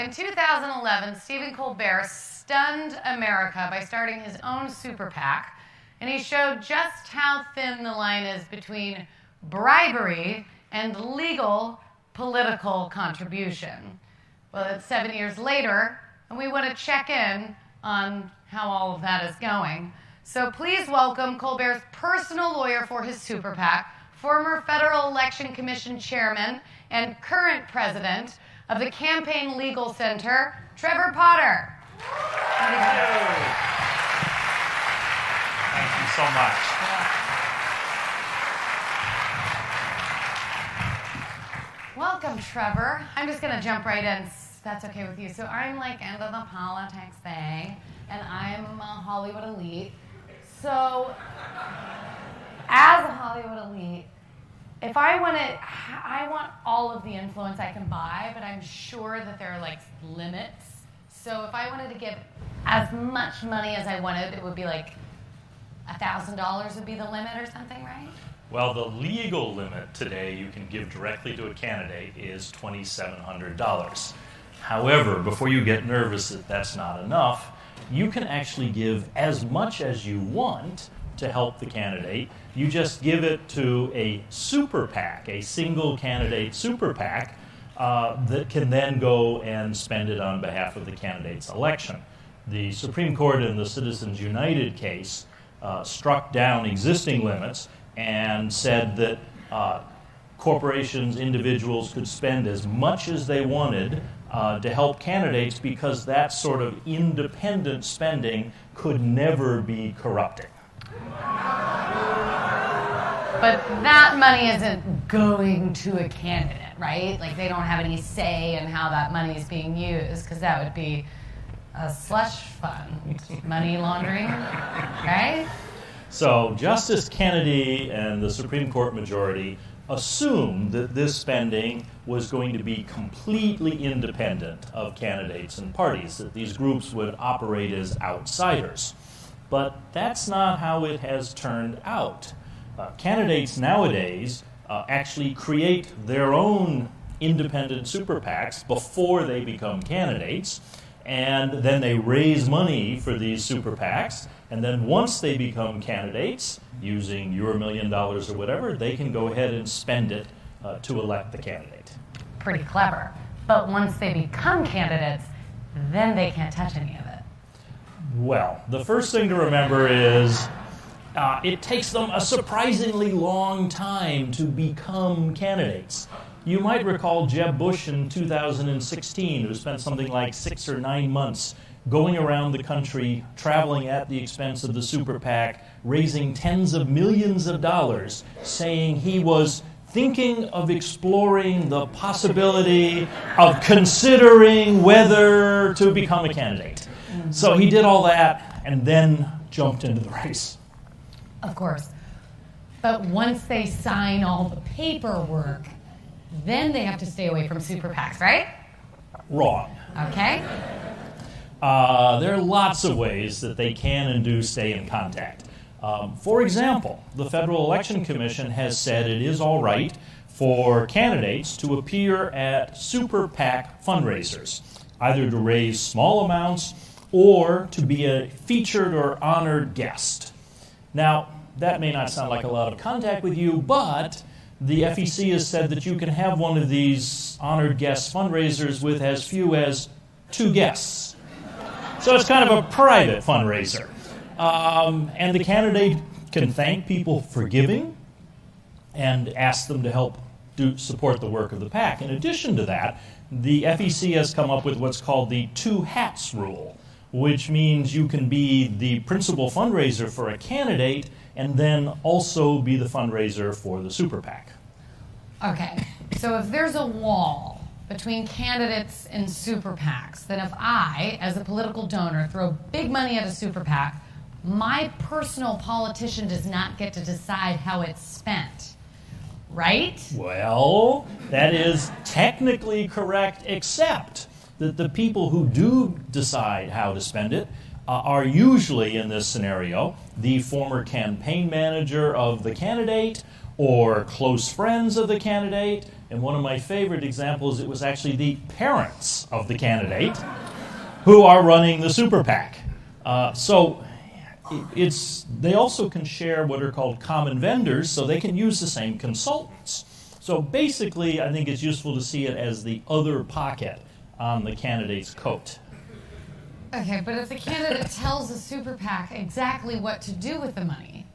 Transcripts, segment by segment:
in 2011, Stephen Colbert stunned America by starting his own super PAC, and he showed just how thin the line is between bribery and legal political contribution. Well, it's 7 years later, and we want to check in on how all of that is going. So please welcome Colbert's personal lawyer for his super PAC, former Federal Election Commission chairman and current president of the Campaign Legal Center, Trevor Potter. Thank you so much. Welcome, Trevor. I'm just going to jump right in, if that's okay with you. So I'm like into the politics thing, and I'm a Hollywood elite. So as a Hollywood elite, if I want all of the influence I can buy, but I'm sure that there are like limits. So if I wanted to give as much money as I wanted, it would be like $1,000 would be the limit or something, right? Well, the legal limit today you can give directly to a candidate is $2,700. However, before you get nervous that that's not enough, you can actually give as much as you want to help the candidate. You just give it to a super PAC, a single candidate super PAC, that can then go and spend it on behalf of the candidate's election. The Supreme Court in the Citizens United case struck down existing limits and said that corporations, individuals could spend as much as they wanted to help candidates because that sort of independent spending could never be corrupting. But that money isn't going to a candidate, right? Like they don't have any say in how that money is being used, because that would be a slush fund, money laundering, right? So Justice Kennedy and the Supreme Court majority assumed that this spending was going to be completely independent of candidates and parties, that these groups would operate as outsiders. But that's not how it has turned out. Candidates nowadays actually create their own independent super PACs before they become candidates, and then they raise money for these super PACs, and then once they become candidates, using your $1 million or whatever, they can go ahead and spend it to elect the candidate. Pretty clever. But once they become candidates, then they can't touch any of it. Well, the first thing to remember is it takes them a surprisingly long time to become candidates. You might recall Jeb Bush in 2016, who spent something like 6 or 9 months going around the country, traveling at the expense of the super PAC, raising tens of millions of dollars, saying he was thinking of exploring the possibility of considering whether to become a candidate. So he did all that and then jumped into the race. Of course. But once they sign all the paperwork, then they have to stay away from super PACs, right? Wrong. Okay. There are lots of ways that they can and do stay in contact. For example, the Federal Election Commission has said it is all right for candidates to appear at super PAC fundraisers, either to raise small amounts or to be a featured or honored guest. Now, that may not sound like a lot of contact with you, but the FEC has said that you can have one of these honored guest fundraisers with as few as 2 guests. So it's kind of a private fundraiser. And the candidate can thank people for giving and ask them to help support the work of the PAC. In addition to that, the FEC has come up with what's called the 2 hats rule, which means you can be the principal fundraiser for a candidate and then also be the fundraiser for the super PAC. Okay, so if there's a wall between candidates and super PACs, then if I, as a political donor, throw big money at a super PAC, my personal politician does not get to decide how it's spent, right? Well, that is technically correct, except that the people who do decide how to spend it are usually, in this scenario, the former campaign manager of the candidate or close friends of the candidate. And one of my favorite examples, it was actually the parents of the candidate who are running the super PAC. They also can share what are called common vendors, so they can use the same consultants. So basically, I think it's useful to see it as the other pocket on the candidate's coat. Okay, but if the candidate tells the super PAC exactly what to do with the money,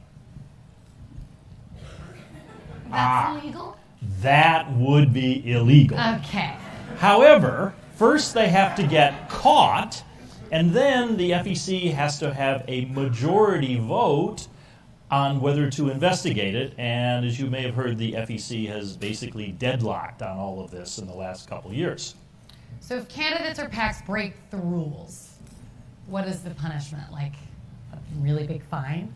that's illegal? That would be illegal. Okay. However, first they have to get caught, and then the FEC has to have a majority vote on whether to investigate it. And as you may have heard, the FEC has basically deadlocked on all of this in the last couple of years. So if candidates or PACs break the rules, what is the punishment? Like a really big fine?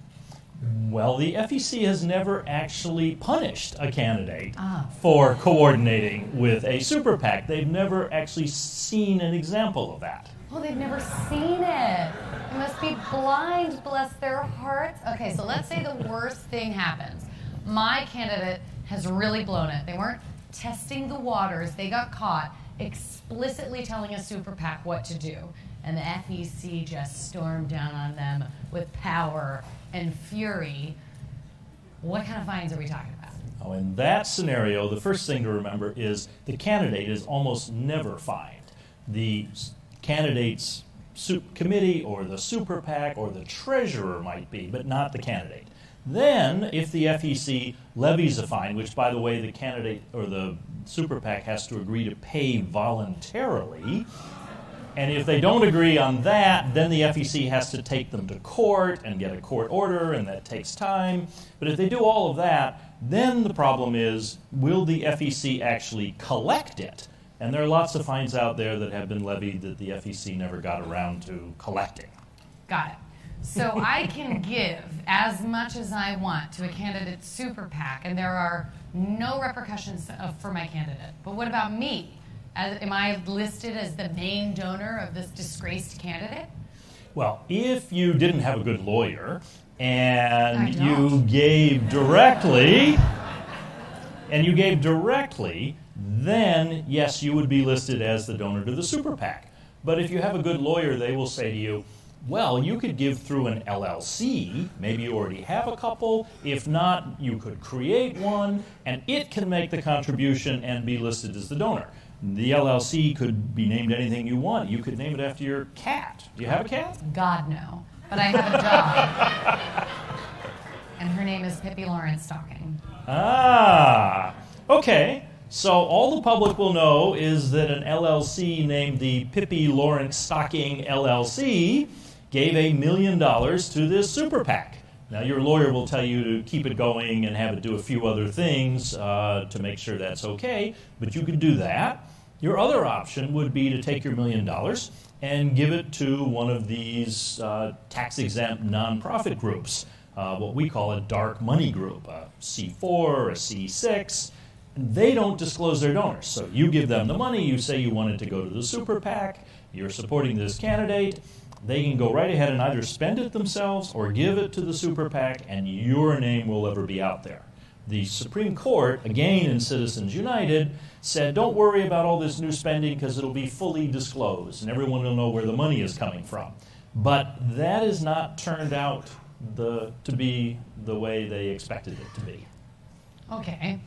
Well, the FEC has never actually punished a candidate for coordinating with a super PAC. They've never actually seen an example of that. Oh, they've never seen it. They must be blind, bless their hearts. Okay, so let's say the worst thing happens. My candidate has really blown it. They weren't testing the waters. They got caught explicitly telling a super PAC what to do. And the FEC just stormed down on them with power and fury. What kind of fines are we talking about? Oh, in that scenario, the first thing to remember is the candidate is almost never fined. The candidate's committee or the super PAC or the treasurer might be, but not the candidate. Then, if the FEC levies a fine, which, by the way, the candidate or the super PAC has to agree to pay voluntarily, and if they don't agree on that, then the FEC has to take them to court and get a court order, and that takes time. But if they do all of that, then the problem is, will the FEC actually collect it? And there are lots of fines out there that have been levied that the FEC never got around to collecting. Got it. So I can give as much as I want to a candidate super PAC, and there are no repercussions for my candidate. But what about me? Am I listed as the main donor of this disgraced candidate? Well, if you didn't have a good lawyer and you gave directly, then yes, you would be listed as the donor to the super PAC. But if you have a good lawyer, they will say to you, well, you could give through an LLC. Maybe you already have a couple. If not, you could create one, and it can make the contribution and be listed as the donor. The LLC could be named anything you want. You could name it after your cat. Do you have a cat? God, no. But I have a dog. And her name is Pippi Lawrence Stocking. Ah, okay. So all the public will know is that an LLC named the Pippi Lawrence Stocking LLC gave $1 million to this super PAC. Now, your lawyer will tell you to keep it going and have it do a few other things to make sure that's okay, but you could do that. Your other option would be to take your $1 million and give it to one of these tax-exempt nonprofit groups, what we call a dark money group, a C4 or a C6. They don't disclose their donors. So you give them the money, you say you want it to go to the super PAC, you're supporting this candidate. They can go right ahead and either spend it themselves or give it to the super PAC, and your name will ever be out there. The Supreme Court, again in Citizens United, said don't worry about all this new spending because it'll be fully disclosed and everyone will know where the money is coming from. But that has not turned out to be the way they expected it to be. Okay.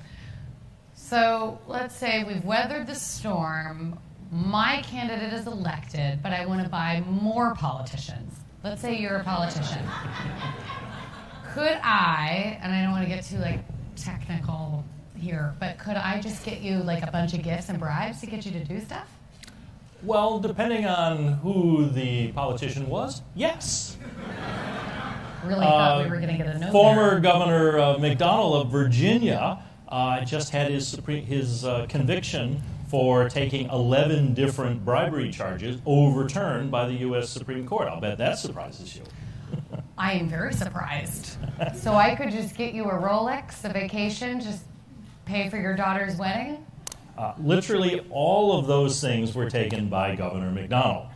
So let's say we've weathered the storm. My candidate is elected, but I want to buy more politicians. Let's say you're a politician. Could I, and I don't want to get too technical here, but could I just get you a bunch of gifts and bribes to get you to do stuff? Well, depending on who the politician was, yes. Really thought we were going to get a no. Former Governor McDonnell of Virginia just had his conviction for taking 11 different bribery charges overturned by the U.S. Supreme Court. I'll bet that surprises you. I am very surprised. So I could just get you a Rolex, a vacation, just pay for your daughter's wedding? Literally all of those things were taken by Governor McDonnell.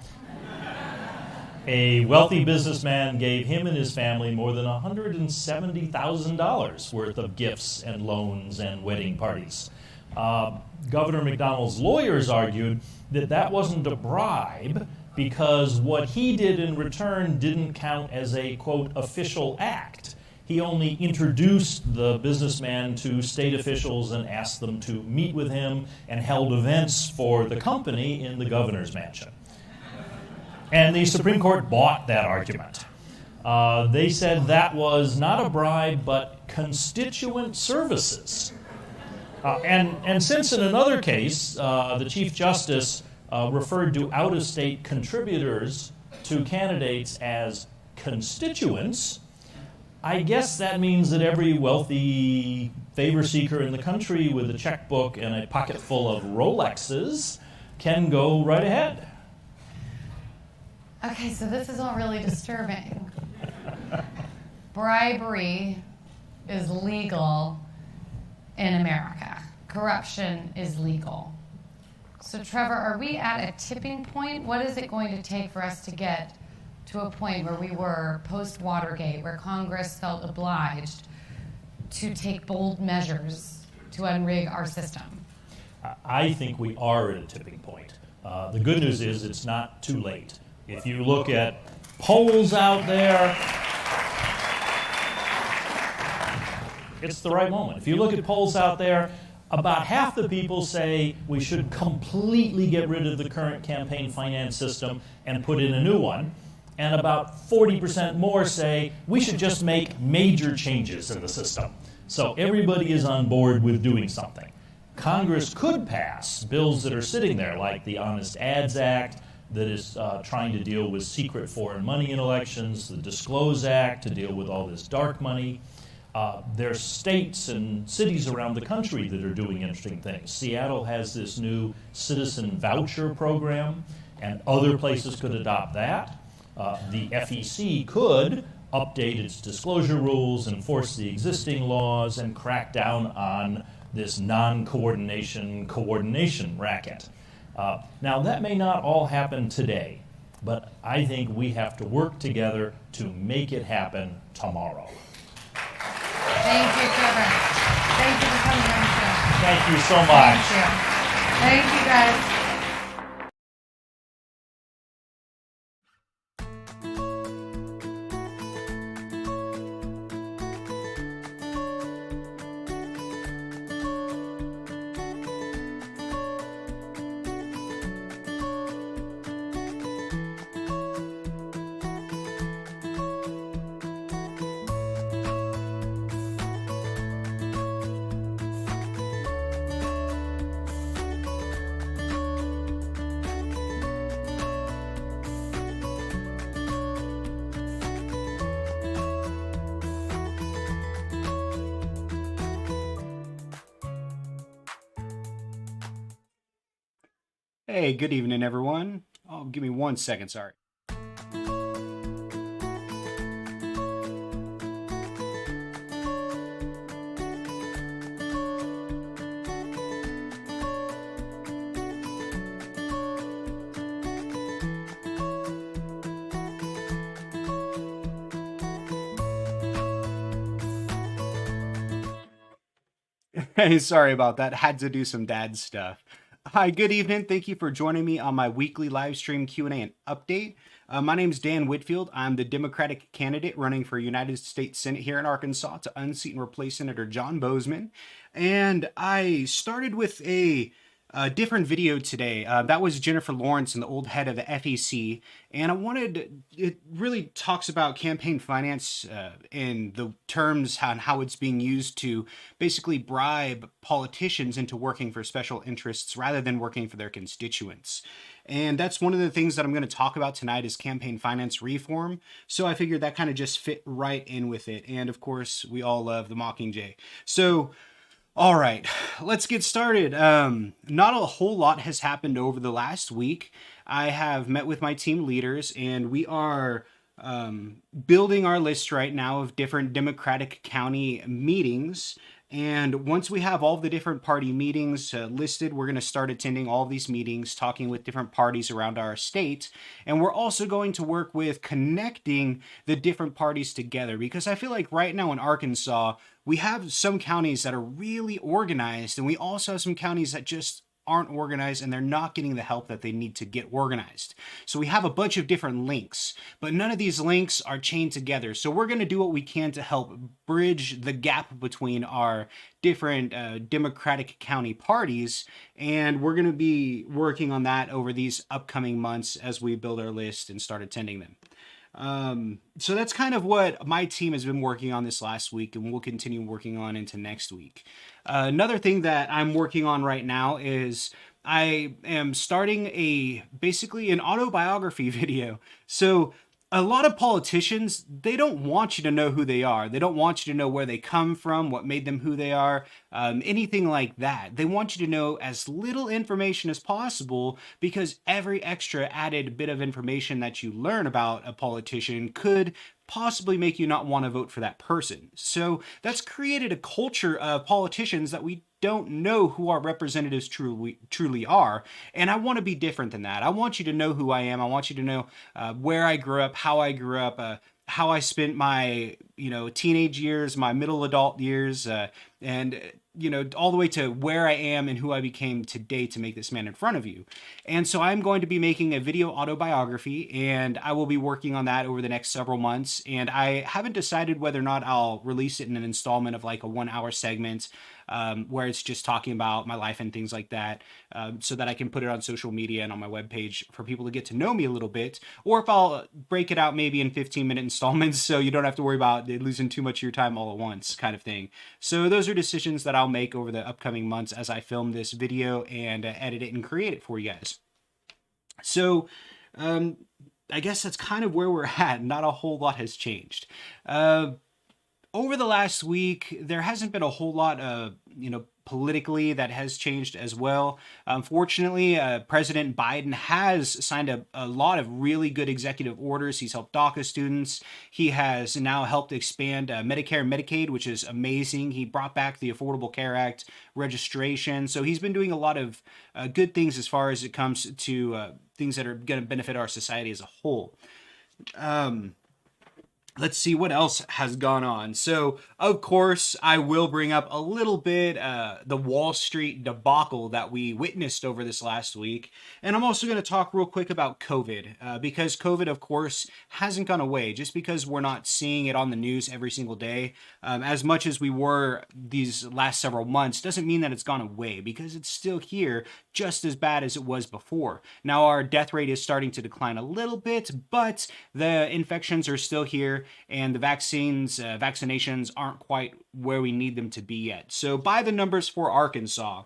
A wealthy businessman gave him and his family more than $170,000 worth of gifts and loans and wedding parties. Governor McDonnell's lawyers argued that that wasn't a bribe because what he did in return didn't count as a, quote, official act. He only introduced the businessman to state officials and asked them to meet with him and held events for the company in the governor's mansion. And the Supreme Court bought that argument. They said that was not a bribe, but constituent services. And since in another case, the Chief Justice referred to out-of-state contributors to candidates as constituents, I guess that means that every wealthy favor seeker in the country with a checkbook and a pocket full of Rolexes can go right ahead. Okay, so this is all really disturbing. Bribery is legal in America. Corruption is legal. So Trevor, are we at a tipping point? What is it going to take for us to get to a point where we were post-Watergate, where Congress felt obliged to take bold measures to unrig our system? I think we are at a tipping point. The good news is it's not too late. If you look at polls out there, it's the right moment. If you look at polls out there, about half the people say we should completely get rid of the current campaign finance system and put in a new one. And about 40% more say we should just make major changes in the system. So everybody is on board with doing something. Congress could pass bills that are sitting there, like the Honest Ads Act, that is trying to deal with secret foreign money in elections, the Disclose Act to deal with all this dark money. There's states and cities around the country that are doing interesting things. Seattle has this new citizen voucher program, and other places could adopt that. The FEC could update its disclosure rules, enforce the existing laws, and crack down on this non-coordination coordination racket. Now, that may not all happen today, but I think we have to work together to make it happen tomorrow. Thank you, Trevor. Thank you for coming on the show. Thank you so much. Thank you. Thank you, guys. Hey, good evening, everyone. Oh, give me 1 second, sorry. Hey, sorry about that. Had to do some dad stuff. Hi, good evening. Thank you for joining me on my weekly live stream Q&A and update. My name is Dan Whitfield. I'm the Democratic candidate running for United States Senate here in Arkansas to unseat and replace Senator John Boozman. And I started with a different video today. That was Jennifer Lawrence and the old head of the FEC. And I wanted, it really talks about campaign finance in the terms on how it's being used to basically bribe politicians into working for special interests rather than working for their constituents. And that's one of the things that I'm going to talk about tonight is campaign finance reform. So I figured that kind of just fit right in with it. And of course, we all love the Mockingjay. So all right, let's get started. Not a whole lot has happened over the last week. I have met with my team leaders and we are building our list right now of different Democratic county meetings. And once we have all the different party meetings listed, we're going to start attending all of these meetings, talking with different parties around our state. And we're also going to work with connecting the different parties together, because I feel like right now in Arkansas, we have some counties that are really organized, and we also have some counties that just aren't organized and they're not getting the help that they need to get organized. So we have a bunch of different links, but none of these links are chained together. So we're going to do what we can to help bridge the gap between our different Democratic county parties, and we're going to be working on that over these upcoming months as we build our list and start attending them. So that's kind of what my team has been working on this last week, and we'll continue working on into next week. Another thing that I'm working on right now is I am starting basically an autobiography video. So a lot of politicians, they don't want you to know who they are. They don't want you to know where they come from, what made them who they are, anything like that. They want you to know as little information as possible, because every extra added bit of information that you learn about a politician could possibly make you not want to vote for that person. So that's created a culture of politicians that we don't know who our representatives truly are. And I want to be different than that. I want you to know who I am. I want you to know where I grew up, how I grew up, how I spent my teenage years, my middle adult years, and all the way to where I am and who I became today to make this man in front of you. And so I'm going to be making a video autobiography, and I will be working on that over the next several months. And I haven't decided whether or not I'll release it in an installment of like a 1-hour segment, where it's just talking about my life and things like that, so that I can put it on social media and on my webpage for people to get to know me a little bit, or if I'll break it out maybe in 15-minute installments so you don't have to worry about losing too much of your time all at once, kind of thing. So those are decisions that I'll make over the upcoming months as I film this video and edit it and create it for you guys. So I guess that's kind of where we're at. Not a whole lot has changed. Over the last week, there hasn't been a whole lot of, politically that has changed as well. Unfortunately, President Biden has signed a lot of really good executive orders. He's helped DACA students. He has now helped expand Medicare and Medicaid, which is amazing. He brought back the Affordable Care Act registration. So he's been doing a lot of good things as far as it comes to things that are going to benefit our society as a whole. Let's see what else has gone on. So, of course, I will bring up a little bit the Wall Street debacle that we witnessed over this last week. And I'm also going to talk real quick about COVID, because COVID, of course, hasn't gone away. Just because we're not seeing it on the news every single day, as much as we were these last several months, doesn't mean that it's gone away, because it's still here just as bad as it was before. Now, our death rate is starting to decline a little bit, but the infections are still here, and the vaccinations aren't quite where we need them to be yet. So by the numbers for Arkansas,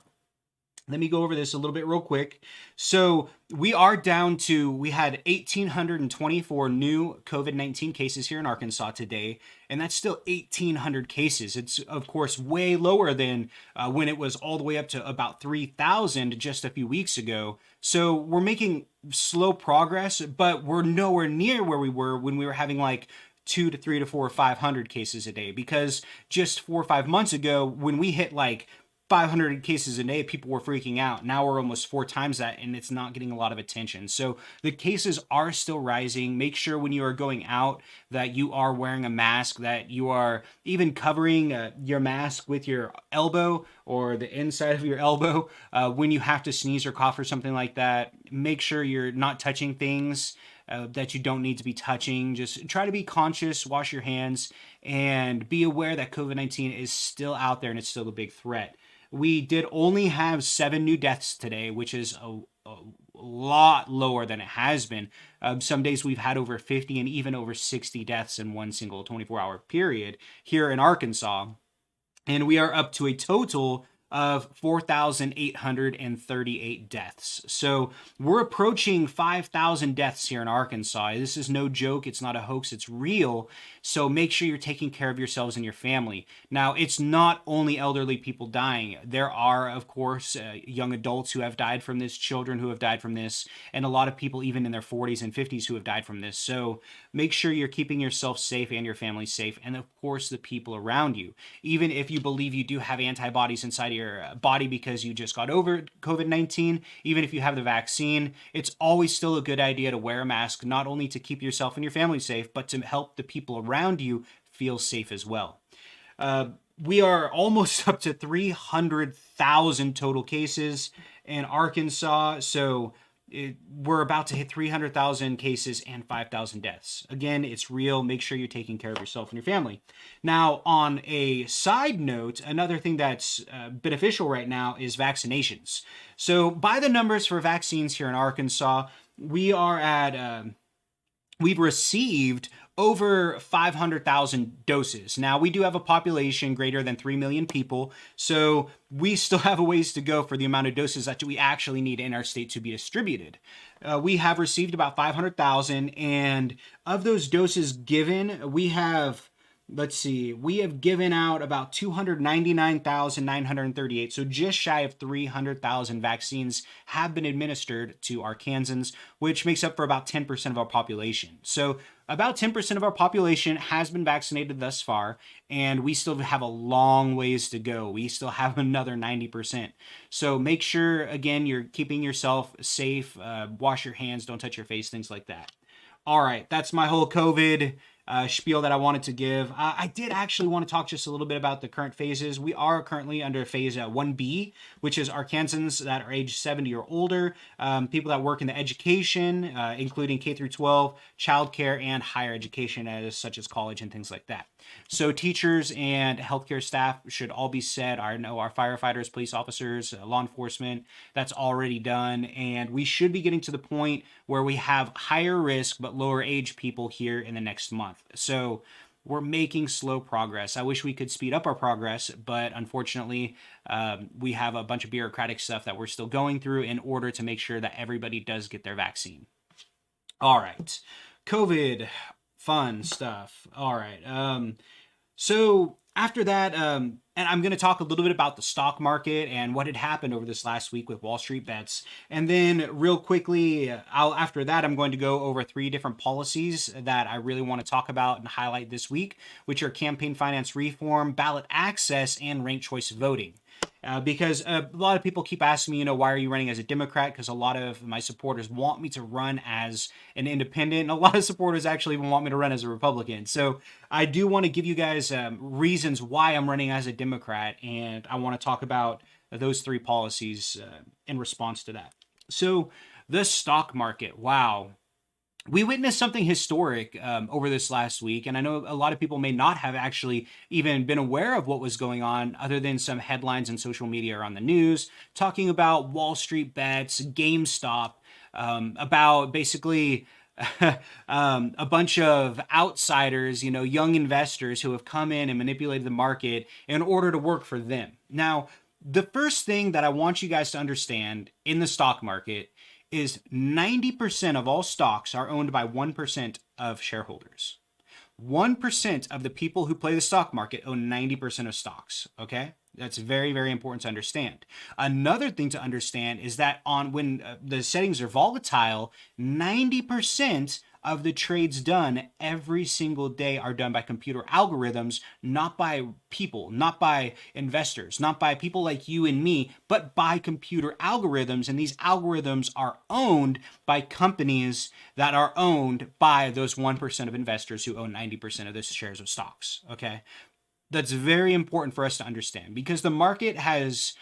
let me go over this a little bit real quick. So we had 1,824 new COVID-19 cases here in Arkansas today, and that's still 1,800 cases. It's, of course, way lower than when it was all the way up to about 3,000 just a few weeks ago. So we're making slow progress, but we're nowhere near where we were when we were having like 2 to 3 to 4 or 500 cases a day, because just 4 or 5 months ago, when we hit like 500 cases a day, people were freaking out. Now we're almost 4 times that, and it's not getting a lot of attention. So the cases are still rising. Make sure when you are going out that you are wearing a mask, that you are even covering your mask with your elbow or the inside of your elbow when you have to sneeze or cough or something like that. Make sure you're not touching things that you don't need to be touching. Just try to be conscious, wash your hands, and be aware that COVID-19 is still out there and it's still a big threat. We did only have 7 new deaths today, which is a lot lower than it has been. Some days we've had over 50 and even over 60 deaths in one single 24-hour period here in Arkansas. And we are up to a total of 4,838 deaths. So we're approaching 5,000 deaths here in Arkansas. This is no joke. It's not a hoax. It's real. So make sure you're taking care of yourselves and your family. Now, it's not only elderly people dying. There are, of course, young adults who have died from this, children who have died from this, and a lot of people even in their 40s and 50s who have died from this. So make sure you're keeping yourself safe and your family safe, and of course the people around you. Even if you believe you do have antibodies inside of your body because you just got over COVID-19, even if you have the vaccine, it's always still a good idea to wear a mask, not only to keep yourself and your family safe, but to help the people around you feel safe as well. We are almost up to 300,000 total cases in Arkansas, so we're about to hit 300,000 cases and 5,000 deaths. Again, it's real. Make sure you're taking care of yourself and your family. Now, on a side note, another thing that's beneficial right now is vaccinations. So by the numbers for vaccines here in Arkansas, we've received over 500,000 doses. Now, we do have a population greater than 3 million people, so we still have a ways to go for the amount of doses that we actually need in our state to be distributed. We have received about 500,000, and of those doses given, we have given out about 299,938, so just shy of 300,000 vaccines have been administered to Arkansans, which makes up for about 10% of our population. So about 10% of our population has been vaccinated thus far, and we still have a long ways to go. We still have another 90%. So make sure, again, you're keeping yourself safe, wash your hands, don't touch your face, things like that. All right, that's my whole COVID spiel that I wanted to give. I did actually want to talk just a little bit about the current phases. We are currently under phase 1B, which is Arkansans that are age 70 or older, people that work in the education, including K through 12, childcare, and higher education, such as college and things like that. So teachers and healthcare staff should all be set. I know our firefighters, police officers, law enforcement, that's already done. And we should be getting to the point where we have higher risk but lower age people here in the next month. So we're making slow progress. I wish we could speed up our progress, but unfortunately, we have a bunch of bureaucratic stuff that we're still going through in order to make sure that everybody does get their vaccine. All right. COVID, fun stuff. All right. So after that, and I'm going to talk a little bit about the stock market and what had happened over this last week with Wall Street bets. And then real quickly, after that, I'm going to go over 3 different policies that I really want to talk about and highlight this week, which are campaign finance reform, ballot access, and ranked choice voting. Because a lot of people keep asking me, why are you running as a Democrat? Because a lot of my supporters want me to run as an independent, and a lot of supporters actually even want me to run as a Republican. So I do want to give you guys reasons why I'm running as a Democrat, and I want to talk about those 3 policies in response to that. So the stock market, wow. We witnessed something historic over this last week, and I know a lot of people may not have actually even been aware of what was going on other than some headlines and social media or on the news talking about Wall Street bets, GameStop, about basically a bunch of outsiders, young investors who have come in and manipulated the market in order to work for them. Now, the first thing that I want you guys to understand in the stock market is 90% of all stocks are owned by 1% of shareholders. 1% of the people who play the stock market own 90% of stocks, okay? That's very, very important to understand. Another thing to understand is that when the settings are volatile, 90% of the trades done every single day are done by computer algorithms, not by people, not by investors, not by people like you and me, but by computer algorithms. And these algorithms are owned by companies that are owned by those 1% of investors who own 90% of the shares of stocks, okay? That's very important for us to understand because the market has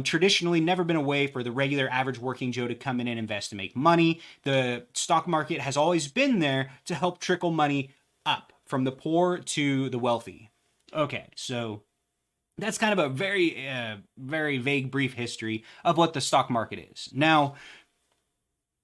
traditionally never been a way for the regular average working Joe to come in and invest and make money. The stock market has always been there to help trickle money up from the poor to the wealthy. Okay, so that's kind of a very, very vague, brief history of what the stock market is. Now,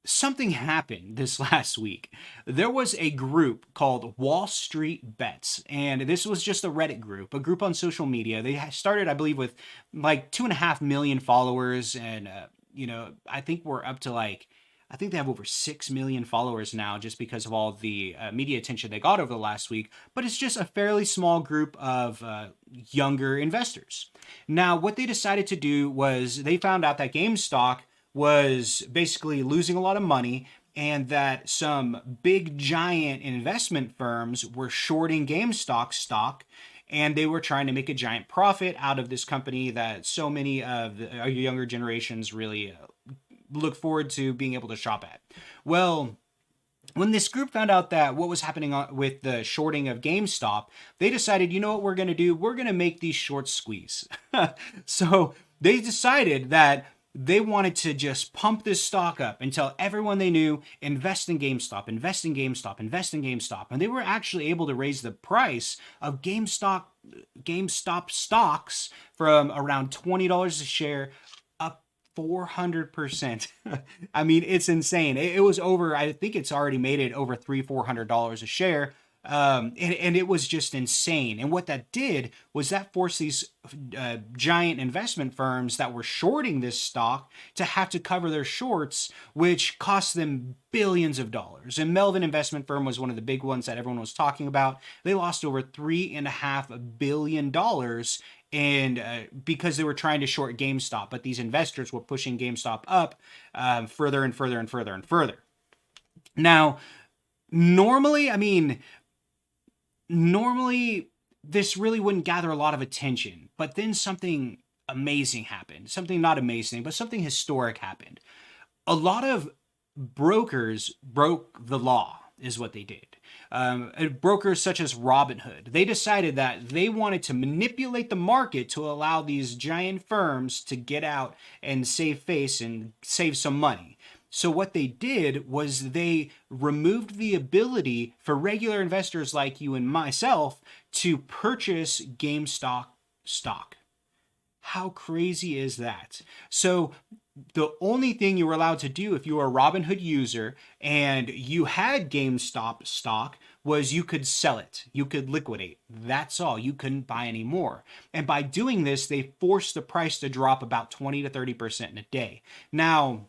something happened this last week. There was a group called Wall Street Bets, and this was just a Reddit group, a group on social media. They started, I believe, with like 2.5 million followers, and I think we're up to like. I think they have over 6 million followers now just because of all the media attention they got over the last week. But it's just a fairly small group of younger investors. Now, what they decided to do was they found out that GameStop was basically losing a lot of money and that some big giant investment firms were shorting GameStop stock and they were trying to make a giant profit out of this company that so many of the younger generations really look forward to being able to shop at. Well, when this group found out that what was happening with the shorting of GameStop, they decided, you know what we're going to do? We're going to make these shorts squeeze. So they decided that they wanted to just pump this stock up and tell everyone they knew, invest in GameStop, invest in GameStop, invest in GameStop. And they were actually able to raise the price of GameStop stocks from around $20 a share up 400%. I mean, it's insane. It was over, I think it's already made it over $300-400 a share. And it was just insane. And what that did was that forced these giant investment firms that were shorting this stock to have to cover their shorts, which cost them billions of dollars. And Melvin Investment Firm was one of the big ones that everyone was talking about. They lost over $3.5 billion and because they were trying to short GameStop, but these investors were pushing GameStop up further and further and further and further. Now, normally this really wouldn't gather a lot of attention, but then something amazing happened. Something not amazing, but something historic happened. A lot of brokers broke the law, is what they did. Brokers such as Robinhood, they decided that they wanted to manipulate the market to allow these giant firms to get out and save face and save some money. So what they did was they removed the ability for regular investors like you and myself to purchase GameStop stock. How crazy is that? So the only thing you were allowed to do if you were a Robinhood user and you had GameStop stock was you could sell it. You could liquidate. That's all. You couldn't buy any more. And by doing this, they forced the price to drop about 20 to 30% in a day. Now,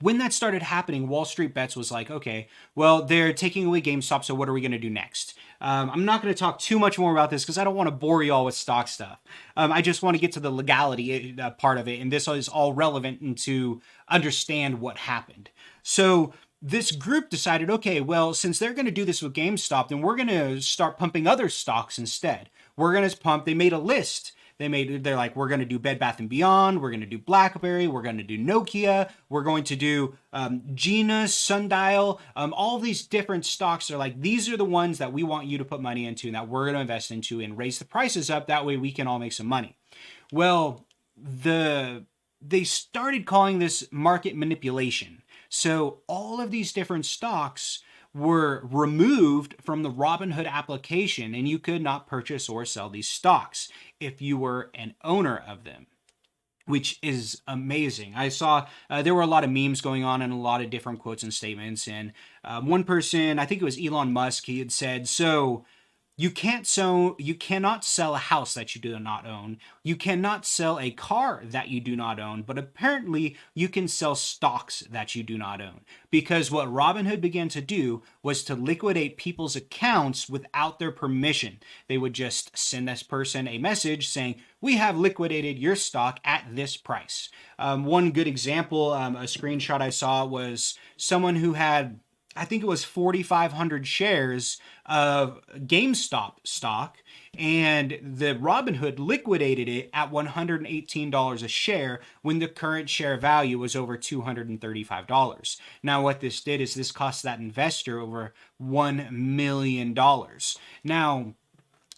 when that started happening, Wall Street Bets was like, okay, well, they're taking away GameStop, so what are we going to do next? I'm not going to talk too much more about this because I don't want to bore you all with stock stuff. I just want to get to the legality part of it, and this is all relevant and to understand what happened. So this group decided, okay, well, since they're going to do this with GameStop, then we're going to start pumping other stocks instead. We're going to pump, they made a list. They're like, we're going to do Bed Bath & Beyond, we're going to do BlackBerry, we're going to do Nokia, we're going to do Gina, Sundial, all these different stocks are like, these are the ones that we want you to put money into and that we're going to invest into and raise the prices up. That way we can all make some money. Well, they started calling this market manipulation. So all of these different stocks were removed from the Robinhood application and you could not purchase or sell these stocks if you were an owner of them, which is amazing. I saw there were a lot of memes going on and a lot of different quotes and statements. And one person, I think it was Elon Musk, he had said, so you cannot sell a house that you do not own. You cannot sell a car that you do not own, but apparently you can sell stocks that you do not own. Because what Robinhood began to do was to liquidate people's accounts without their permission. They would just send this person a message saying, we have liquidated your stock at this price. One good example, a screenshot I saw was someone who had, I think it was 4,500 shares of GameStop stock, and the Robinhood liquidated it at $118 a share when the current share value was over $235. Now, what this did is this cost that investor over $1 million. Now,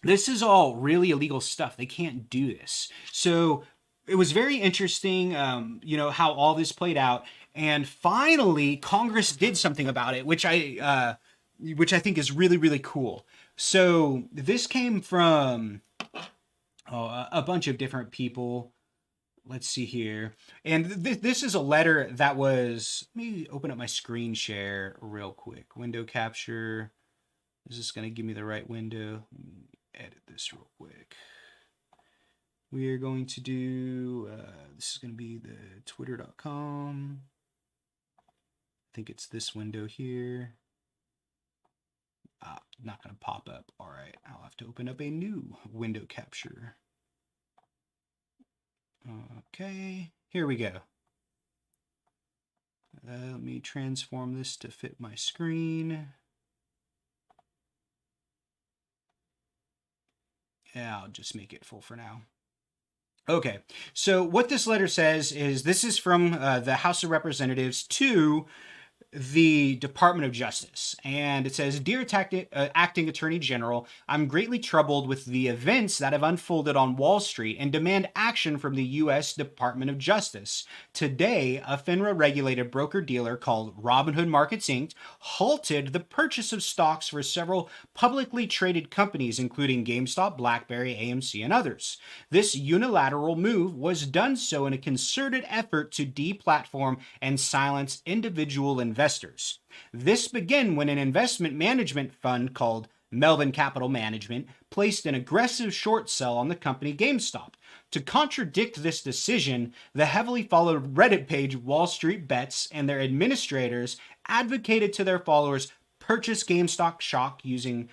this is all really illegal stuff. They can't do this. So it was very interesting, how all this played out. And finally, Congress did something about it, which I think is really, really cool. So this came from a bunch of different people. let's see here. And this is a letter that was, let me open up my screen share real quick. Window capture. Is this going to give me the right window? Let me edit this real quick. We are going to do, this is going to be the twitter.com. I think it's this window here. Not going to pop up. All right, I'll have to open up a new window capture. Okay, here we go. Let me transform this to fit my screen. Yeah, I'll just make it full for now. Okay, so what this letter says is this is from the House of Representatives to the Department of Justice. And it says, Dear Acting Attorney General, I'm greatly troubled with the events that have unfolded on Wall Street and demand action from the U.S. Department of Justice. Today, a FINRA-regulated broker-dealer called Robinhood Markets, Inc. halted the purchase of stocks for several publicly traded companies, including GameStop, BlackBerry, AMC, and others. This unilateral move was done so in a concerted effort to deplatform and silence individual investors. This began when an investment management fund called Melvin Capital Management placed an aggressive short sell on the company GameStop. To contradict this decision, the heavily followed Reddit page Wall Street Bets and their administrators advocated to their followers purchase GameStop stock using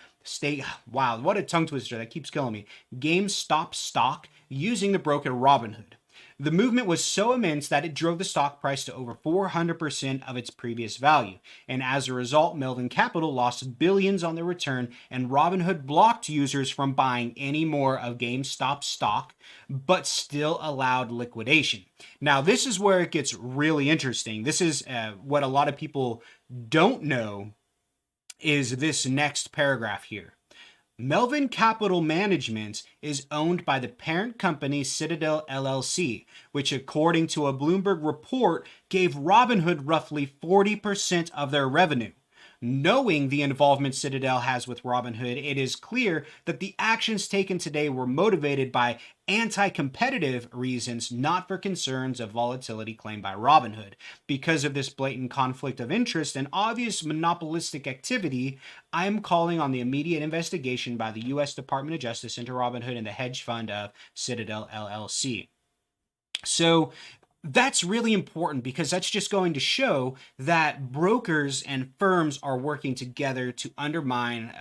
wow, what a tongue twister, that keeps killing me. GameStop stock using the broker Robinhood. The movement was so immense that it drove the stock price to over 400% of its previous value. And as a result, Melvin Capital lost billions on their return, and Robinhood blocked users from buying any more of GameStop stock, but still allowed liquidation. Now, this is where it gets really interesting. This is what a lot of people don't know is this next paragraph here. Melvin Capital Management is owned by the parent company Citadel LLC, which according to a Bloomberg report gave Robinhood roughly 40% of their revenue. Knowing the involvement Citadel has with Robinhood, it is clear that the actions taken today were motivated by anti-competitive reasons, not for concerns of volatility claimed by Robinhood. Because of this blatant conflict of interest and obvious monopolistic activity, I am calling on the immediate investigation by the U.S. Department of Justice into Robinhood and the hedge fund of Citadel LLC. So that's really important because that's just going to show that brokers and firms are working together to undermine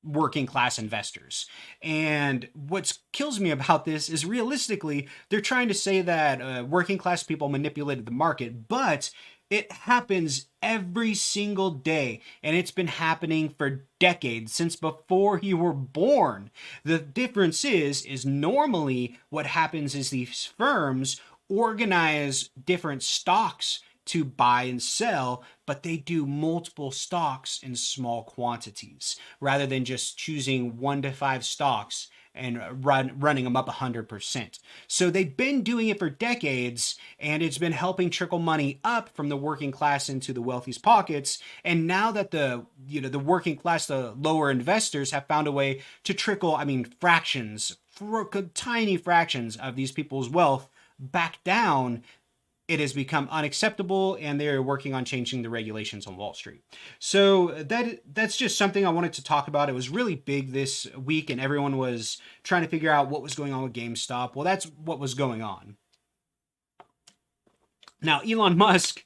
working class investors. And what kills me about this is realistically, they're trying to say that working class people manipulated the market, but it happens every single day, and it's been happening for decades, since before you were born. The difference is normally what happens is these firms organize different stocks to buy and sell, but they do multiple stocks in small quantities rather than just choosing 1 to 5 stocks and running them up 100%. So they've been doing it for decades, and it's been helping trickle money up from the working class into the wealthy's pockets. And now that the working class, the lower investors, have found a way to trickle, fractions, tiny fractions of these people's wealth back down, it has become unacceptable, and they're working on changing the regulations on Wall Street. So that's just something I wanted to talk about. It was really big this week, and everyone was trying to figure out what was going on with GameStop. Well, that's what was going on. Now, Elon Musk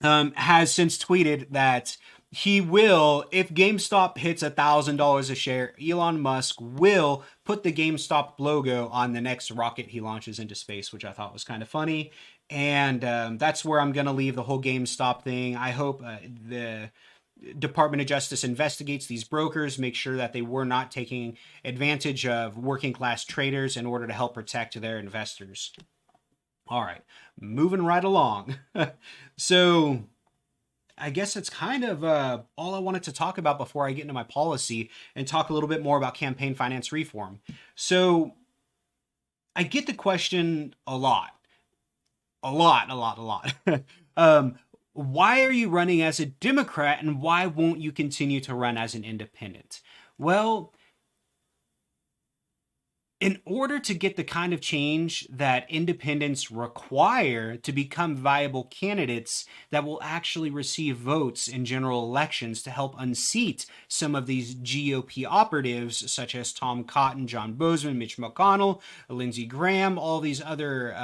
has since tweeted that he will, if GameStop hits $1,000 a share, Elon Musk will put the GameStop logo on the next rocket he launches into space, which I thought was kind of funny. And that's where I'm going to leave the whole GameStop thing. I hope the Department of Justice investigates these brokers, make sure that they were not taking advantage of working class traders in order to help protect their investors. All right, moving right along. So I guess that's kind of all I wanted to talk about before I get into my policy and talk a little bit more about campaign finance reform. So I get the question a lot. Why are you running as a Democrat, and why won't you continue to run as an independent? Well, In order to get the kind of change that independents require to become viable candidates that will actually receive votes in general elections to help unseat some of these GOP operatives, such as Tom Cotton, John Bozeman, Mitch McConnell, Lindsey Graham, all these other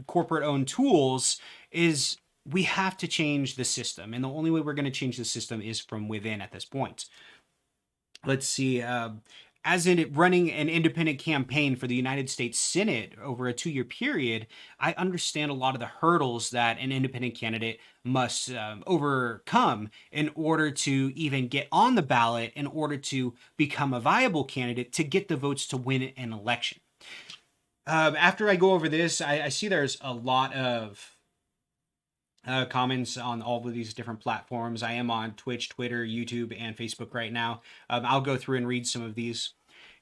corporate-owned tools, is we have to change the system. And the only way we're going to change the system is from within at this point. Let's see. As in running an independent campaign for the United States Senate over a 2-year period, I understand a lot of the hurdles that an independent candidate must overcome in order to even get on the ballot, in order to become a viable candidate, to get the votes to win an election. After I go over this, I see there's a lot of comments on all of these different platforms. I am on Twitch, Twitter, YouTube, and Facebook right now. I'll go through and read some of these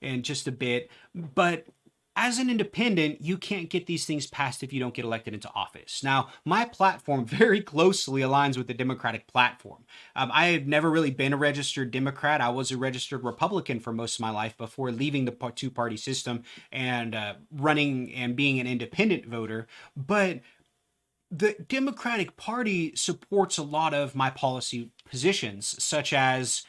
in just a bit. But as an independent, you can't get these things passed if you don't get elected into office. Now, my platform very closely aligns with the Democratic platform. I have never really been a registered Democrat. I was a registered Republican for most of my life before leaving the two-party system and running and being an independent voter. But the Democratic Party supports a lot of my policy positions, such as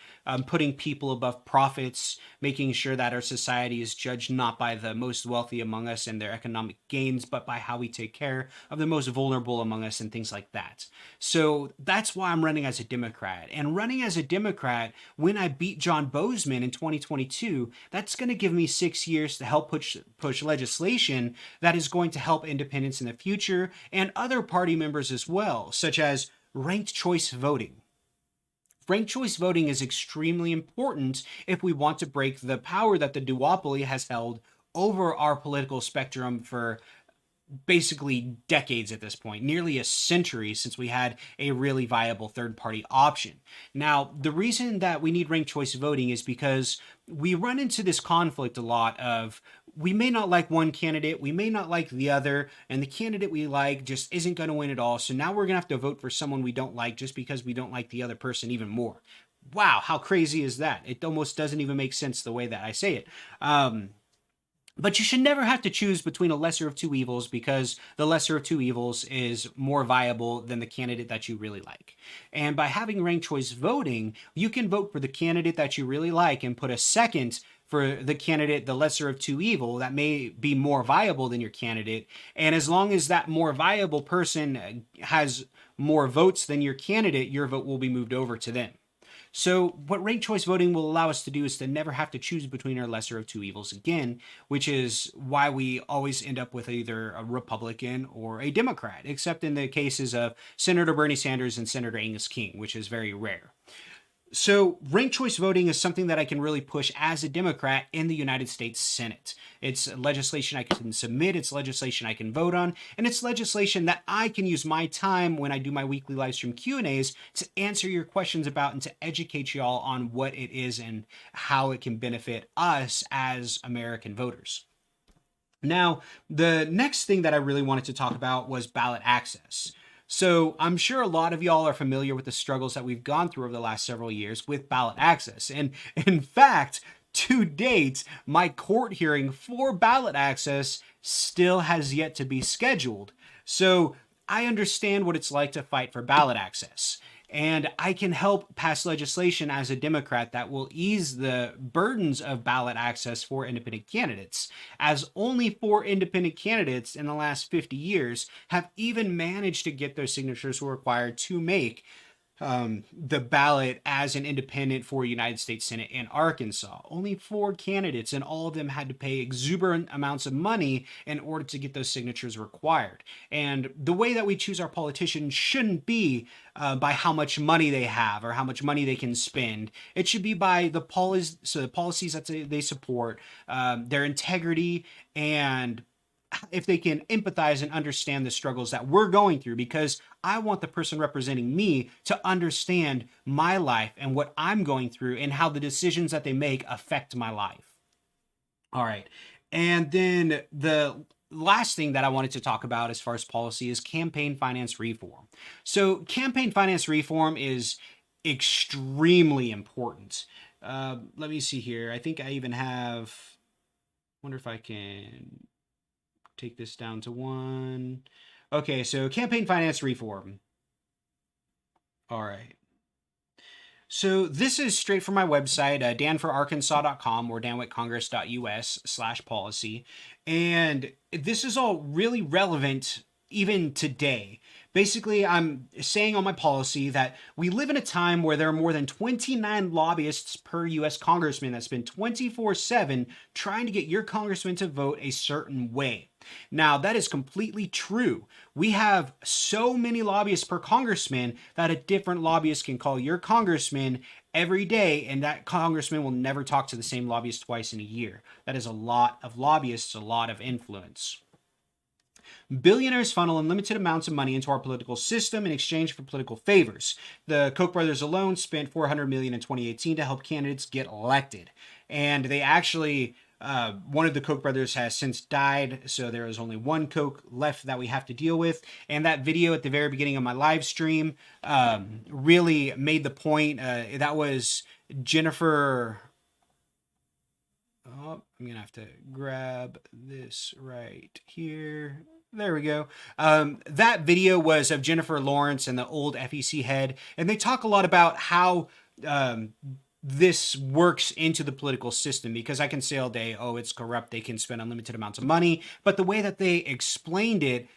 putting people above profits, making sure that our society is judged not by the most wealthy among us and their economic gains, but by how we take care of the most vulnerable among us and things like that. So that's why I'm running as a Democrat. And running as a Democrat, when I beat John Bozeman in 2022, that's going to give me 6 years to help push legislation that is going to help independents in the future and other party members as well, such as ranked choice voting. Ranked choice voting is extremely important if we want to break the power that the duopoly has held over our political spectrum for basically decades at this point, nearly a century since we had a really viable third-party option. Now, the reason that we need ranked choice voting is because we run into this conflict a lot of we may not like one candidate, we may not like the other, and the candidate we like just isn't going to win at all. So now we're going to have to vote for someone we don't like just because we don't like the other person even more. Wow, how crazy is that? It almost doesn't even make sense the way that I say it. But you should never have to choose between a lesser of two evils, because the lesser of two evils is more viable than the candidate that you really like. And by having ranked choice voting, you can vote for the candidate that you really like and put a second for the candidate, the lesser of two evil, that may be more viable than your candidate. And as long as that more viable person has more votes than your candidate, your vote will be moved over to them. So what ranked choice voting will allow us to do is to never have to choose between our lesser of two evils again, which is why we always end up with either a Republican or a Democrat, except in the cases of Senator Bernie Sanders and Senator Angus King, which is very rare. So ranked choice voting is something that I can really push as a Democrat in the United States Senate. It's legislation I can submit, it's legislation I can vote on, and it's legislation that I can use my time when I do my weekly live stream Q&As to answer your questions about and to educate y'all on what it is and how it can benefit us as American voters. Now, the next thing that I really wanted to talk about was ballot access. So I'm sure a lot of y'all are familiar with the struggles that we've gone through over the last several years with ballot access. And in fact, to date, my court hearing for ballot access still has yet to be scheduled. So I understand what it's like to fight for ballot access. And I can help pass legislation as a Democrat that will ease the burdens of ballot access for independent candidates, as only 4 independent candidates in the last 50 years have even managed to get those signatures required to make the ballot as an independent for United States Senate in Arkansas. Only 4 candidates, and all of them had to pay exuberant amounts of money in order to get those signatures required. And the way that we choose our politicians shouldn't be by how much money they have or how much money they can spend. It should be by the policies that they support, their integrity, and if they can empathize and understand the struggles that we're going through, because I want the person representing me to understand my life and what I'm going through and how the decisions that they make affect my life. All right. And then the last thing that I wanted to talk about as far as policy is campaign finance reform. So campaign finance reform is extremely important. Let me see here. I think I even have Wonder if I can take this down to 1. Okay, so campaign finance reform. All right. So this is straight from my website, danforarkansas.com or danwhitcongress.us/policy. And this is all really relevant even today. Basically, I'm saying on my policy that we live in a time where there are more than 29 lobbyists per U.S. congressman that spend 24/7 trying to get your congressman to vote a certain way. Now, that is completely true. We have so many lobbyists per congressman that a different lobbyist can call your congressman every day, and that congressman will never talk to the same lobbyist twice in a year. That is a lot of lobbyists, a lot of influence. Billionaires funnel unlimited amounts of money into our political system in exchange for political favors. The Koch brothers alone spent $400 million in 2018 to help candidates get elected. And they actually, one of the Koch brothers has since died, so there is only one Koch left that we have to deal with. And that video at the very beginning of my live stream really made the point. That was Jennifer... Oh, I'm going to have to grab this right here. There we go. That video was of Jennifer Lawrence and the old FEC head, and they talk a lot about how this works into the political system, because I can say all day, oh, it's corrupt, they can spend unlimited amounts of money, but the way that they explained it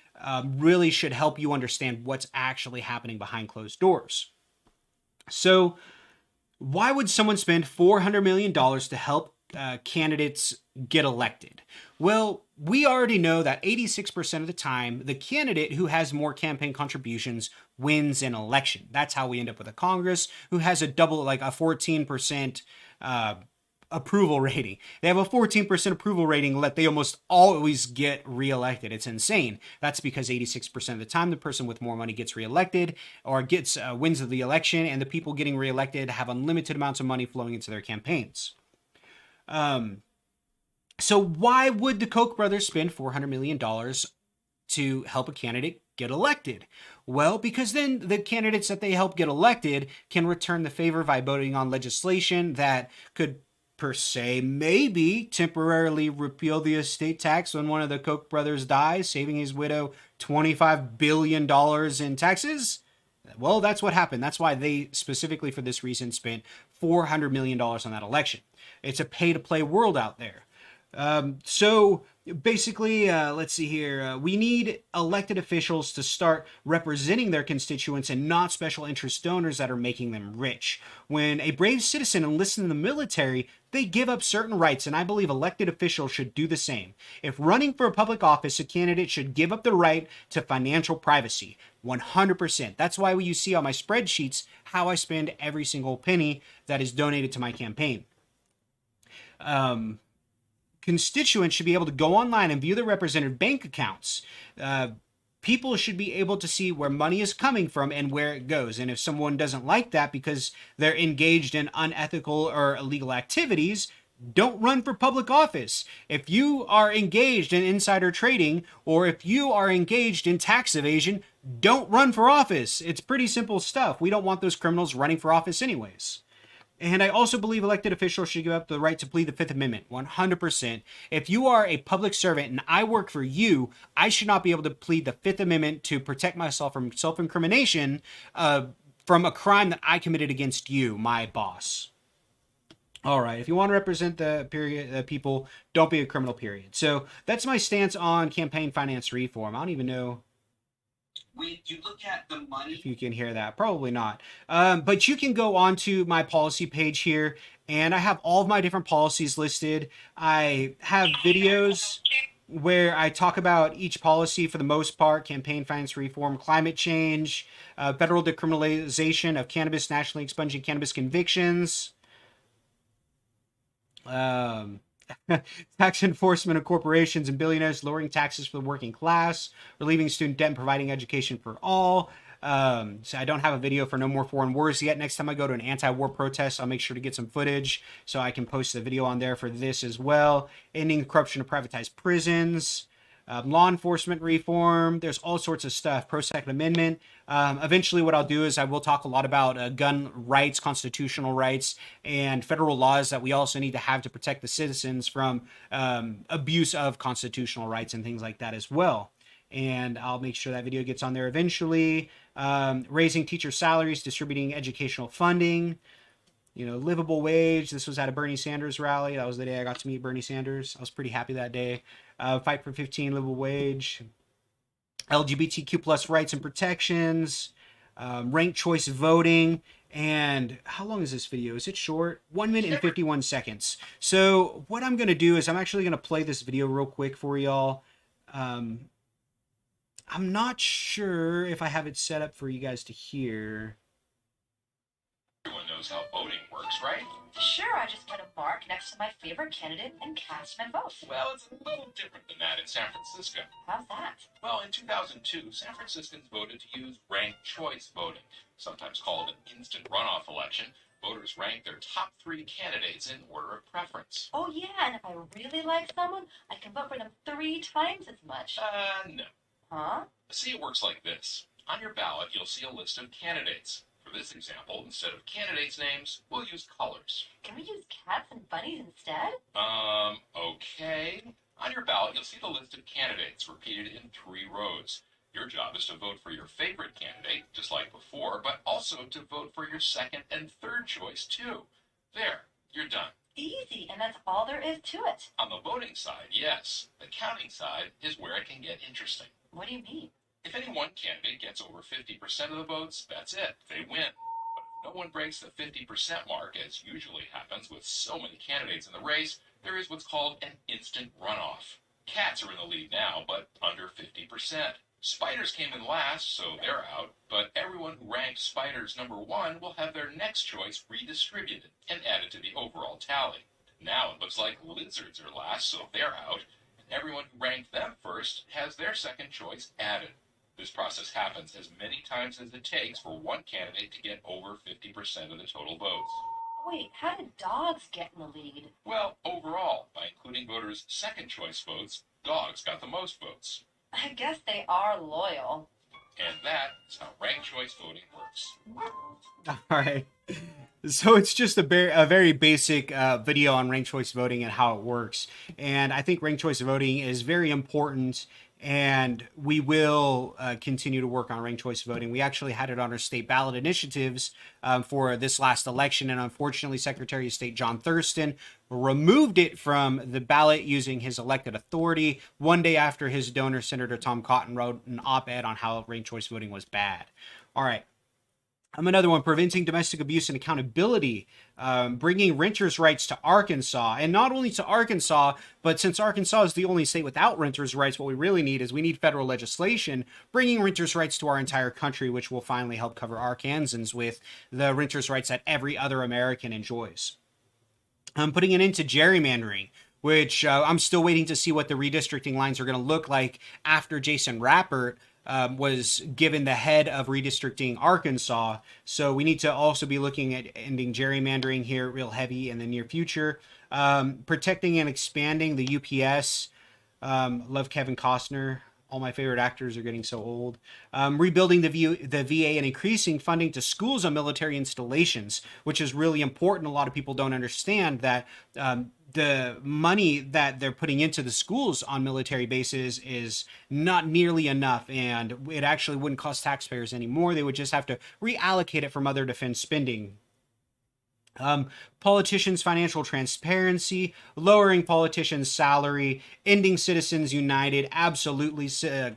really should help you understand what's actually happening behind closed doors. So why would someone spend $400 million to help candidates get elected? Well, we already know that 86% of the time, the candidate who has more campaign contributions wins an election. That's how we end up with a Congress who has a 14% approval rating. They have a 14% approval rating, yet they almost always get reelected. It's insane. That's because 86% of the time, the person with more money gets reelected or gets wins the election, and the people getting reelected have unlimited amounts of money flowing into their campaigns. So why would the Koch brothers spend $400 million to help a candidate get elected? Well, because then the candidates that they help get elected can return the favor by voting on legislation that could, per se, maybe temporarily repeal the estate tax when one of the Koch brothers dies, saving his widow $25 billion in taxes. Well, that's what happened. That's why they specifically for this reason spent $400 million on that election. It's a pay-to-play world out there. So basically, let's see here. We need elected officials to start representing their constituents and not special interest donors that are making them rich. When a brave citizen enlists in the military, they give up certain rights, and I believe elected officials should do the same. If running for a public office, a candidate should give up the right to financial privacy. 100%. That's why you see on my spreadsheets how I spend every single penny that is donated to my campaign. Constituents should be able to go online and view their represented bank accounts. People should be able to see where money is coming from and where it goes. And if someone doesn't like that because they're engaged in unethical or illegal activities, don't run for public office. If you are engaged in insider trading or if you are engaged in tax evasion, don't run for office. It's pretty simple stuff. We don't want those criminals running for office anyways. And I also believe elected officials should give up the right to plead the Fifth Amendment, 100%. If you are a public servant and I work for you, I should not be able to plead the Fifth Amendment to protect myself from self-incrimination from a crime that I committed against you, my boss. All right, if you want to represent the people, don't be a criminal, period. So that's my stance on campaign finance reform. I don't even know. When you look at the money, if you can hear that, probably not. But you can go onto my policy page here, and I have all of my different policies listed. I have videos where I talk about each policy for the most part: campaign finance reform, climate change, federal decriminalization of cannabis, nationally expunging cannabis convictions, tax enforcement of corporations and billionaires, lowering taxes for the working class, relieving student debt and providing education for all. So I don't have a video for No More Foreign Wars yet. Next time I go to an anti-war protest, I'll make sure to get some footage so I can post the video on there for this as well. Ending the corruption of privatized prisons. law enforcement reform. There's all sorts of stuff. Pro Second Amendment. Eventually, what I'll do is I will talk a lot about gun rights, constitutional rights, and federal laws that we also need to have to protect the citizens from abuse of constitutional rights and things like that as well. And I'll make sure that video gets on there eventually. Raising teacher salaries, distributing educational funding, livable wage. This was at a Bernie Sanders rally. That was the day I got to meet Bernie Sanders. I was pretty happy that day. Fight for 15 livable wage. LGBTQ plus rights and protections. Ranked choice voting. And how long is this video? Is it short? 1 minute and 51 seconds. So what I'm going to do is I'm actually going to play this video real quick for y'all. I'm not sure if I have it set up for you guys to hear. Everyone knows how voting works, right? Sure, I just put a mark next to my favorite candidate and cast my vote. Well, it's a little different than that in San Francisco. How's that? Well, in 2002, San Franciscans voted to use ranked choice voting, sometimes called an instant runoff election. Voters rank their top 3 candidates in order of preference. Oh yeah, and if I really like someone, I can vote for them 3 times as much. No. Huh? See, it works like this. On your ballot, you'll see a list of candidates. For this example, instead of candidates' names, we'll use colors. Can we use cats and bunnies instead? Okay. On your ballot, you'll see the list of candidates repeated in 3 rows. Your job is to vote for your favorite candidate, just like before, but also to vote for your second and third choice, too. There, you're done. Easy, and that's all there is to it. On the voting side, yes. The counting side is where it can get interesting. What do you mean? If any one candidate gets over 50% of the votes, that's it. They win. But if no one breaks the 50% mark, as usually happens with so many candidates in the race, there is what's called an instant runoff. Cats are in the lead now, but under 50%. Spiders came in last, so they're out, but everyone who ranked spiders number 1 will have their next choice redistributed and added to the overall tally. Now it looks like lizards are last, so they're out, and everyone who ranked them first has their second choice added. This process happens as many times as it takes for one candidate to get over 50% of the total votes. Wait, how did dogs get in the lead? Well, overall, by including voters' second choice votes, dogs got the most votes. I guess they are loyal. And that is how ranked choice voting works. All right. So it's just a very basic video on ranked choice voting and how it works. And I think ranked choice voting is very important, and we will continue to work on ranked choice voting. We actually had it on our state ballot initiatives for this last election, and unfortunately Secretary of State John Thurston removed it from the ballot using his elected authority one day after his donor, Senator Tom Cotton, wrote an op-ed on how ranked choice voting was bad. All right. Another one, preventing domestic abuse and accountability, bringing renters' rights to Arkansas. And not only to Arkansas, but since Arkansas is the only state without renters' rights, what we really need is we need federal legislation bringing renters' rights to our entire country, which will finally help cover Arkansans with the renters' rights that every other American enjoys. Putting an end to gerrymandering, which I'm still waiting to see what the redistricting lines are going to look like after Jason Rappert was given the head of redistricting Arkansas. So we need to also be looking at ending gerrymandering here real heavy in the near future. Protecting and expanding the UPS. Love Kevin Costner. All my favorite actors are getting so old. Rebuilding the VA and increasing funding to schools and military installations, which is really important. A lot of people don't understand that the money that they're putting into the schools on military bases is not nearly enough, and it actually wouldn't cost taxpayers anymore. They would just have to reallocate it from other defense spending. Politicians' financial transparency, lowering politicians' salary, ending Citizens United. Absolutely,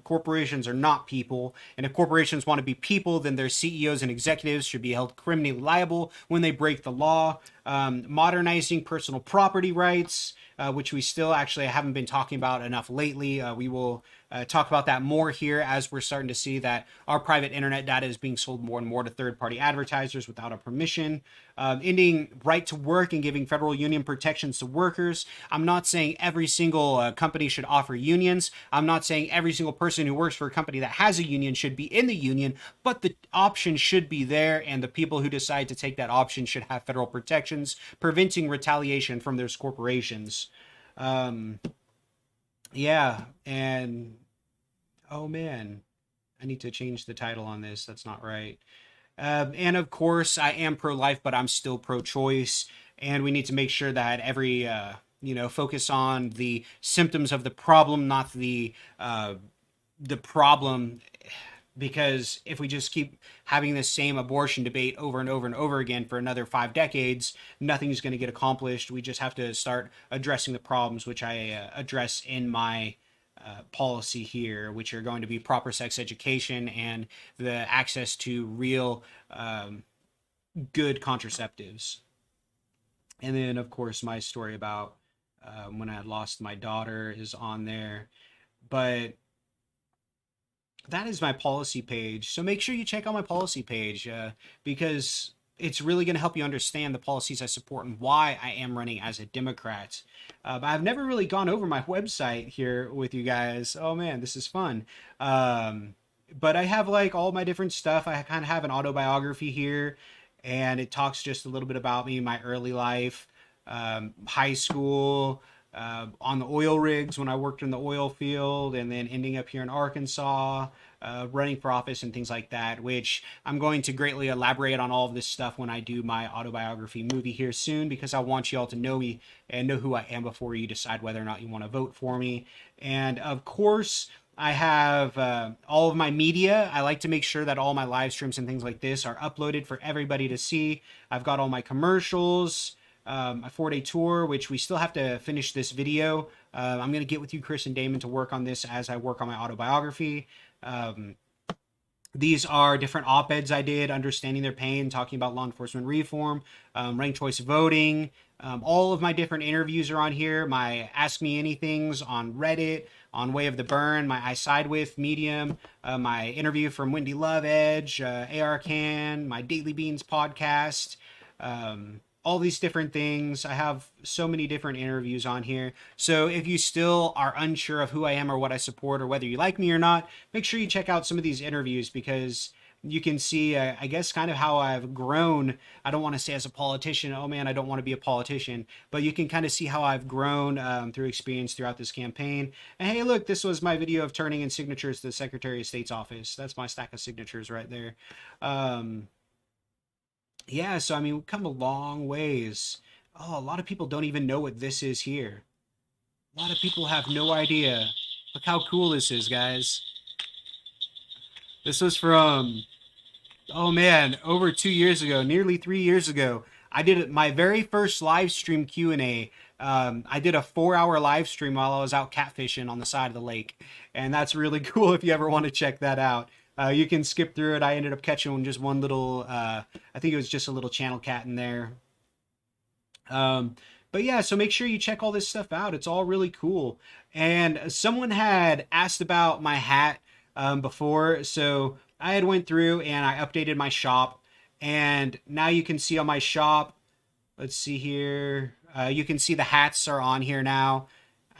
corporations are not people, and if corporations want to be people, then their CEOs and executives should be held criminally liable when they break the law. Modernizing personal property rights, which we still actually haven't been talking about enough lately. We will talk about that more here as we're starting to see that our private internet data is being sold more and more to third-party advertisers without our permission. Ending right to work and giving federal union protections to workers. I'm not saying every single company should offer unions. I'm not saying every single person who works for a company that has a union should be in the union, but the option should be there, and the people who decide to take that option should have federal protections, preventing retaliation from those corporations. Yeah, and oh man, I need to change the title on this. That's not right. And of course, I am pro-life, but I'm still pro-choice. And we need to make sure that every focus on the symptoms of the problem, not the problem. Because if we just keep having this same abortion debate over and over and over again for another 5 decades, nothing's going to get accomplished. We just have to start addressing the problems, which I address in my policy here, which are going to be proper sex education and the access to real good contraceptives. And then, of course, my story about when I lost my daughter is on there. But that is my policy page. So make sure you check out my policy page because it's really going to help you understand the policies I support and why I am running as a Democrat. I've never really gone over my website here with you guys. Oh man, this is fun. But I have like all my different stuff. I kind of have an autobiography here, and it talks just a little bit about me, my early life, high school, on the oil rigs when I worked in the oil field, and then ending up here in Arkansas, running for office and things like that, which I'm going to greatly elaborate on all of this stuff when I do my autobiography movie here soon, because I want you all to know me and know who I am before you decide whether or not you want to vote for me. And of course, I have all of my media. I like to make sure that all my live streams and things like this are uploaded for everybody to see. I've got all my commercials, a 4-day tour, which we still have to finish this video. I'm going to get with you, Chris and Damon, to work on this as I work on my autobiography. These are different op-eds I did, understanding their pain, talking about law enforcement reform, ranked choice voting. All of my different interviews are on here. My Ask Me Anythings on Reddit, on Way of the Burn, my I Side With Medium, my interview from Wendy Love Edge, AR Can, my Daily Beans podcast, all these different things. I have so many different interviews on here. So if you still are unsure of who I am or what I support or whether you like me or not, make sure you check out some of these interviews, because you can see, I guess, kind of how I've grown. I don't want to say as a politician, oh man, I don't want to be a politician, but you can kind of see how I've grown through experience throughout this campaign. And hey, look, this was my video of turning in signatures to the Secretary of State's office. That's my stack of signatures right there. Yeah, so I mean, we've come a long ways. Oh, a lot of people don't even know what this is here. A lot of people have no idea. Look how cool this is, guys. This was from, oh man, over 2 years ago, nearly 3 years ago. I did my very first live stream Q&A. I did a 4-hour live stream while I was out catfishing on the side of the lake. And that's really cool if you ever want to check that out. You can skip through it. I ended up catching just one little, I think it was just a little channel cat in there. But yeah, so make sure you check all this stuff out. It's all really cool. And someone had asked about my hat before. So I had went through and I updated my shop. And now you can see on my shop, let's see here. You can see the hats are on here now.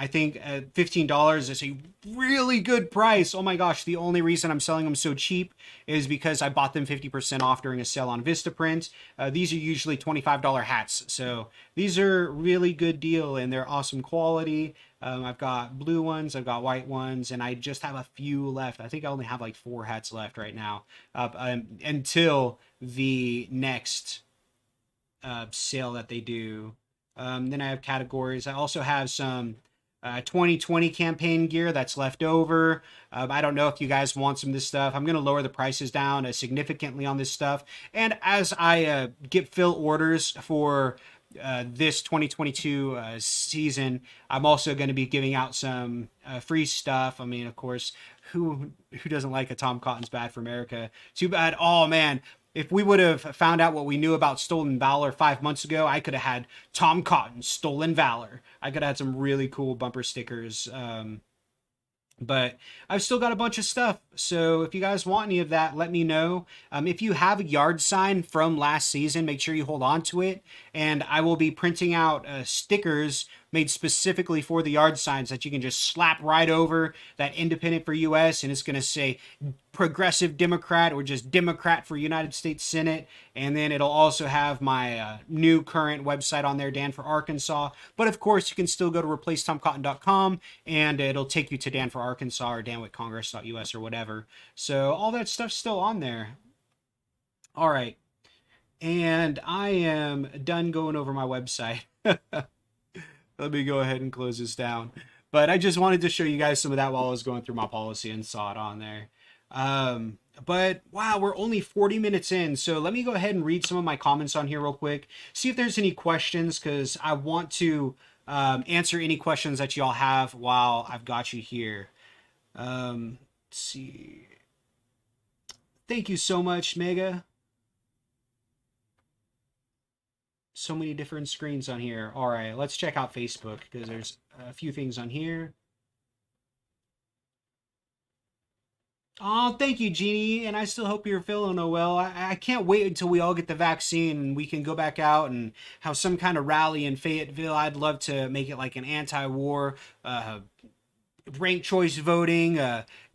I think $15 is a really good price. Oh my gosh, the only reason I'm selling them so cheap is because I bought them 50% off during a sale on Vistaprint. These are usually $25 hats, so these are really good deal and they're awesome quality. I've got blue ones, I've got white ones, and I just have a few left. I think I only have like 4 hats left right now until the next sale that they do. Then I have categories. I also have some 2020 campaign gear that's left over. I don't know if you guys want some of this stuff. I'm going to lower the prices down significantly on this stuff. And as I get fill orders for this 2022 season, I'm also going to be giving out some free stuff. I mean, of course, who doesn't like a Tom Cotton's Bad for America? Too bad. Oh man, if we would have found out what we knew about Stolen Valor 5 months ago, I could have had Tom Cotton Stolen Valor. I could have had some really cool bumper stickers. But I've still got a bunch of stuff. So if you guys want any of that, let me know. If you have a yard sign from last season, make sure you hold on to it. And I will be printing out stickers made specifically for the yard signs that you can just slap right over that independent for US, and it's going to say progressive Democrat or just Democrat for United States Senate. And then it'll also have my new current website on there, Dan for Arkansas. But of course, you can still go to replacetomcotton.com and it'll take you to Dan for Arkansas or danwithcongress.us or whatever. So all that stuff's still on there. All right. And I am done going over my website. Let me go ahead and close this down. But I just wanted to show you guys some of that while I was going through my policy and saw it on there. But wow, we're only 40 minutes in. So let me go ahead and read some of my comments on here real quick. See if there's any questions, because I want to answer any questions that y'all have while I've got you here. Let's see. Thank you so much, Mega. So many different screens on here. All right, let's check out Facebook, because there's a few things on here. Oh, thank you, Jeannie, and I still hope you're feeling well. I can't wait until we all get the vaccine and we can go back out and have some kind of rally in Fayetteville. I'd love to make it like an anti-war, ranked choice voting,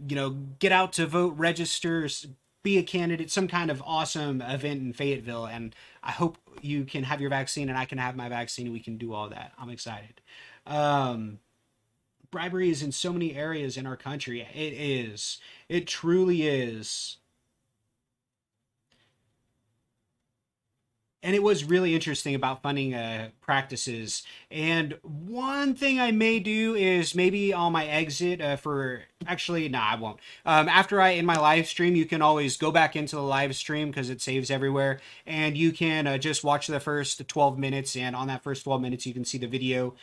get out to vote, register, be a candidate, some kind of awesome event in Fayetteville. And I hope you can have your vaccine and I can have my vaccine and we can do all that. I'm excited. Bribery is in so many areas in our country. It is. It truly is. And it was really interesting about funding practices. And one thing I may do is maybe on my exit I won't. After I end my live stream, you can always go back into the live stream because it saves everywhere. And you can just watch the first 12 minutes. And on that first 12 minutes, you can see the video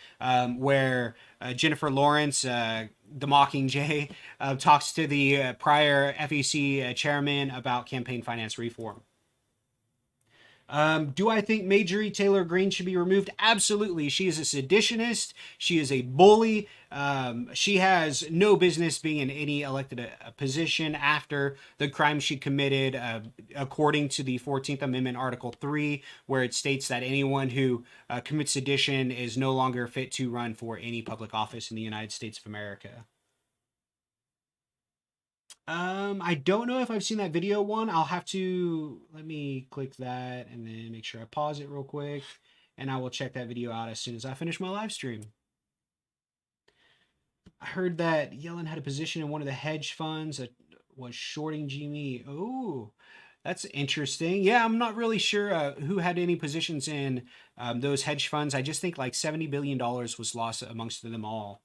where Jennifer Lawrence, the Mockingjay, talks to the prior FEC chairman about campaign finance reform. Do I think Marjorie Taylor Greene should be removed? Absolutely. She is a seditionist. She is a bully. She has no business being in any elected position after the crime she committed, according to the 14th Amendment, Article 3, where it states that anyone who commits sedition is no longer fit to run for any public office in the United States of America. I don't know if I've seen that video one. I'll have to, let me click that and then make sure I pause it real quick. And I will check that video out as soon as I finish my live stream. I heard that Yellen had a position in one of the hedge funds that was shorting GME. Oh, that's interesting. Yeah, I'm not really sure who had any positions in those hedge funds. I just think like $70 billion was lost amongst them all.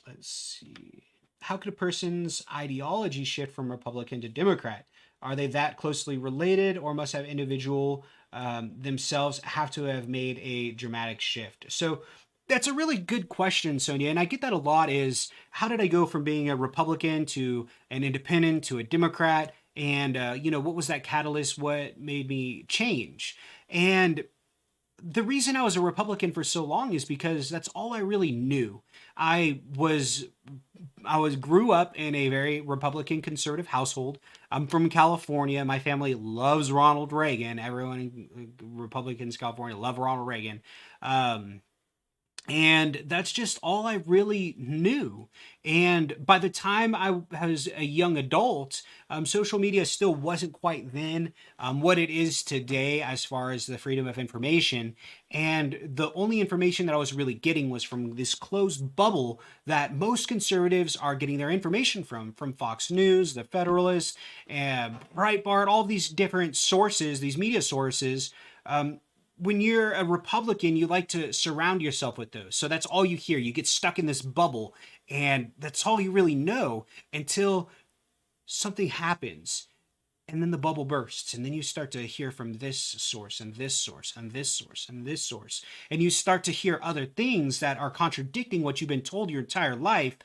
Let's see. How could a person's ideology shift from Republican to Democrat? Are they that closely related, or must have individual themselves have to have made a dramatic shift? So that's a really good question, Sonia. And I get that a lot is, how did I go from being a Republican to an independent to a Democrat? And, what was that catalyst? What made me change? And the reason I was a Republican for so long is because that's all I really knew. I grew up in a very Republican conservative household. I'm from California. My family loves Ronald Reagan. Everyone, Republicans in California, love Ronald Reagan. And that's just all I really knew. And by the time I was a young adult, social media still wasn't quite then what it is today as far as the freedom of information. And the only information that I was really getting was from this closed bubble that most conservatives are getting their information from Fox News, The Federalist, and Breitbart, all these different sources, these media sources. When you're a Republican, you like to surround yourself with those. So that's all you hear. You get stuck in this bubble, and that's all you really know until something happens. And then the bubble bursts, and then you start to hear from this source and this source and this source and this source. And you start to hear other things that are contradicting what you've been told your entire life.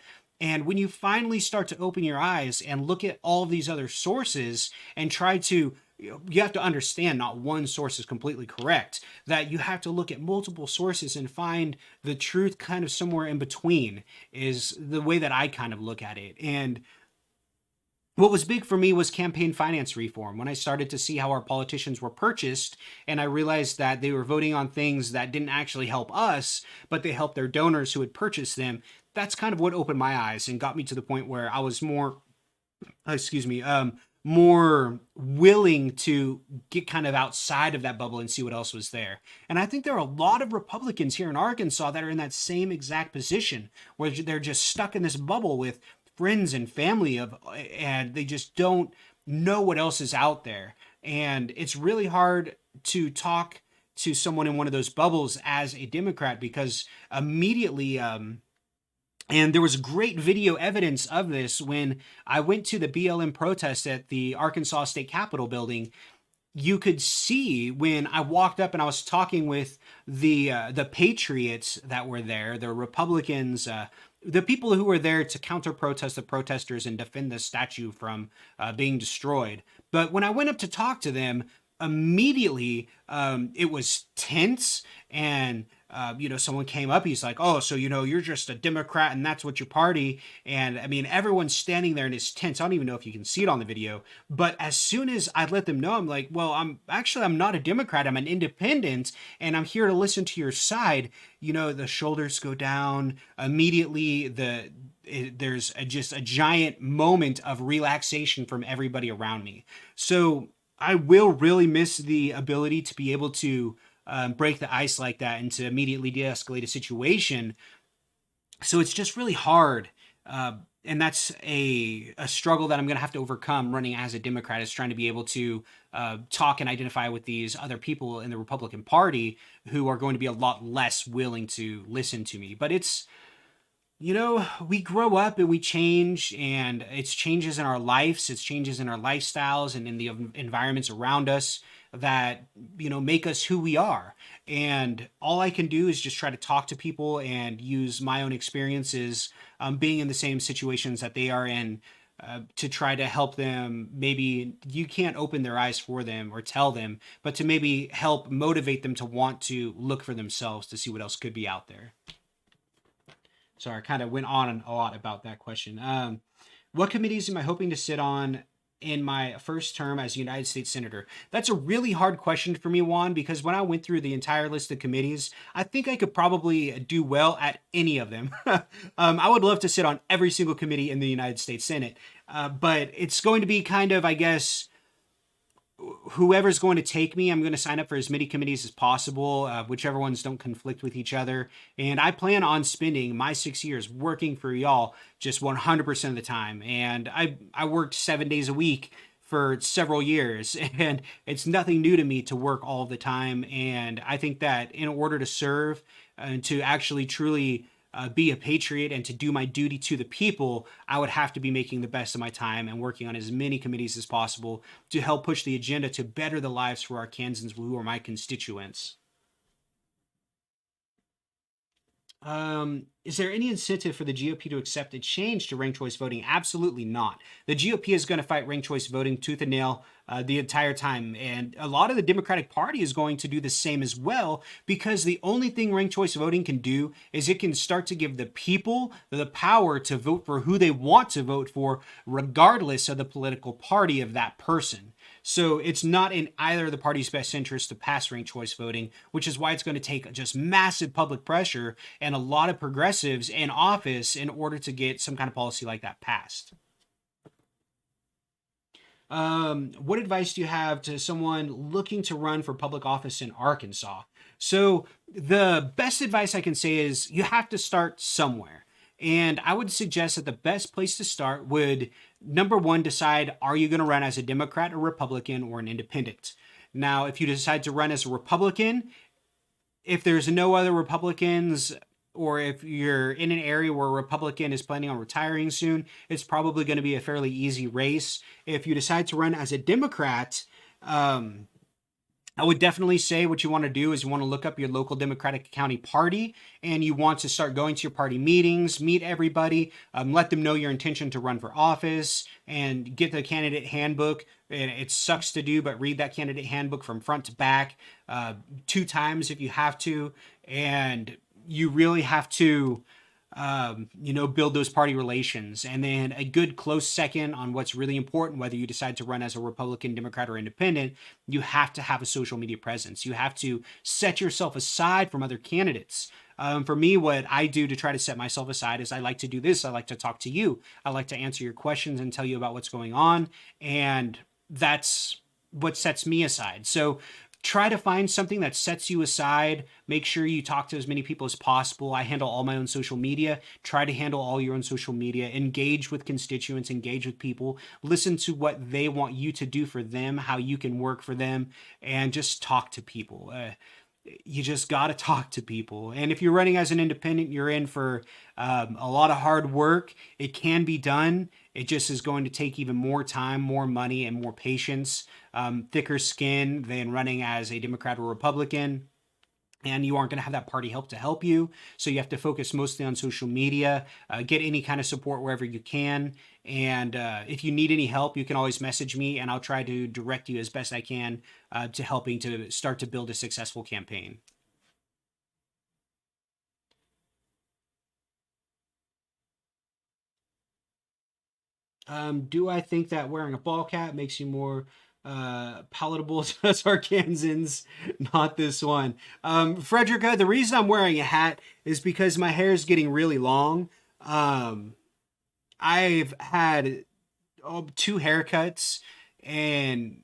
And when you finally start to open your eyes and look at all these other sources and try to, you have to understand not one source is completely correct, that you have to look at multiple sources and find the truth kind of somewhere in between is the way that I kind of look at it. And what was big for me was campaign finance reform. When I started to see how our politicians were purchased, and I realized that they were voting on things that didn't actually help us, but they helped their donors who had purchased them, that's kind of what opened my eyes and got me to the point where I was more, more willing to get kind of outside of that bubble and see what else was there. And I think there are a lot of Republicans here in Arkansas that are in that same exact position where they're just stuck in this bubble with friends and family and they just don't know what else is out there. And it's really hard to talk to someone in one of those bubbles as a Democrat because immediately, and there was great video evidence of this when I went to the BLM protest at the Arkansas State Capitol building. You could see when I walked up and I was talking with the patriots that were there, the Republicans, the people who were there to counter protest the protesters and defend the statue from being destroyed. But when I went up to talk to them, immediately it was tense and someone came up, he's like, oh, so, you're just a Democrat and that's what your party. And I mean, everyone's standing there and it's tense. I don't even know if you can see it on the video. But as soon as I let them know, I'm like, well, I'm not a Democrat. I'm an independent and I'm here to listen to your side. The shoulders go down immediately. There's just a giant moment of relaxation from everybody around me. So I will really miss the ability to be able to break the ice like that and to immediately de-escalate a situation. So it's just really hard. And that's a struggle that I'm going to have to overcome running as a Democrat, is trying to be able to talk and identify with these other people in the Republican Party who are going to be a lot less willing to listen to me. But it's, we grow up and we change, and it's changes in our lives, it's changes in our lifestyles and in the environments around us that, make us who we are. And all I can do is just try to talk to people and use my own experiences, being in the same situations that they are in, to try to help them. Maybe you can't open their eyes for them or tell them, but to maybe help motivate them to want to look for themselves to see what else could be out there. Sorry, I kind of went on a lot about that question. What committees am I hoping to sit on in my first term as United States Senator? That's a really hard question for me, Juan, because when I went through the entire list of committees, I think I could probably do well at any of them. I would love to sit on every single committee in the United States Senate, but it's going to be kind of, I guess, whoever's going to take me, I'm going to sign up for as many committees as possible, whichever ones don't conflict with each other. And I plan on spending my 6 years working for y'all just 100% of the time. And I worked 7 days a week for several years, and it's nothing new to me to work all the time. And I think that in order to serve and to actually truly be a patriot and to do my duty to the people, I would have to be making the best of my time and working on as many committees as possible to help push the agenda to better the lives for Arkansans who are my constituents. Is there any incentive for the GOP to accept a change to ranked choice voting? Absolutely not. The GOP is going to fight ranked choice voting tooth and nail the entire time. And a lot of the Democratic Party is going to do the same as well, because the only thing ranked choice voting can do is it can start to give the people the power to vote for who they want to vote for, regardless of the political party of that person. So it's not in either of the party's best interest to pass ranked choice voting, which is why it's going to take just massive public pressure and a lot of progressives in office in order to get some kind of policy like that passed. What advice do you have to someone looking to run for public office in Arkansas? So the best advice I can say is you have to start somewhere. And I would suggest that the best place to start would, number one, decide, are you going to run as a Democrat, a Republican, or an independent? Now, if you decide to run as a Republican, if there's no other Republicans, or if you're in an area where a Republican is planning on retiring soon, it's probably going to be a fairly easy race. If you decide to run as a Democrat, I would definitely say what you want to do is you want to look up your local Democratic County party, and you want to start going to your party meetings, meet everybody, let them know your intention to run for office, and get the candidate handbook. And it sucks to do, but read that candidate handbook from front to back 2 times if you have to. And you really have to build those party relations. And then a good close second on what's really important, whether you decide to run as a Republican, Democrat, or independent, you have to have a social media presence. You have to set yourself aside from other candidates. For me, what I do to try to set myself aside is I like to do this. I like to talk to you. I like to answer your questions and tell you about what's going on. And that's what sets me aside. So try to find something that sets you aside. Make sure you talk to as many people as possible. I handle all my own social media. Try to handle all your own social media. Engage with constituents, engage with people. Listen to what they want you to do for them, how you can work for them, and just talk to people. You just got to talk to people. And if you're running as an independent, you're in for a lot of hard work. It can be done. It just is going to take even more time, more money, and more patience, thicker skin than running as a Democrat or Republican. And you aren't going to have that party help you. So you have to focus mostly on social media, get any kind of support wherever you can. And if you need any help, you can always message me and I'll try to direct you as best I can to helping to start to build a successful campaign. Do I think that wearing a ball cap makes you more palatable to us Arkansans? Not this one. Frederica, the reason I'm wearing a hat is because my hair is getting really long. I've had 2 haircuts, and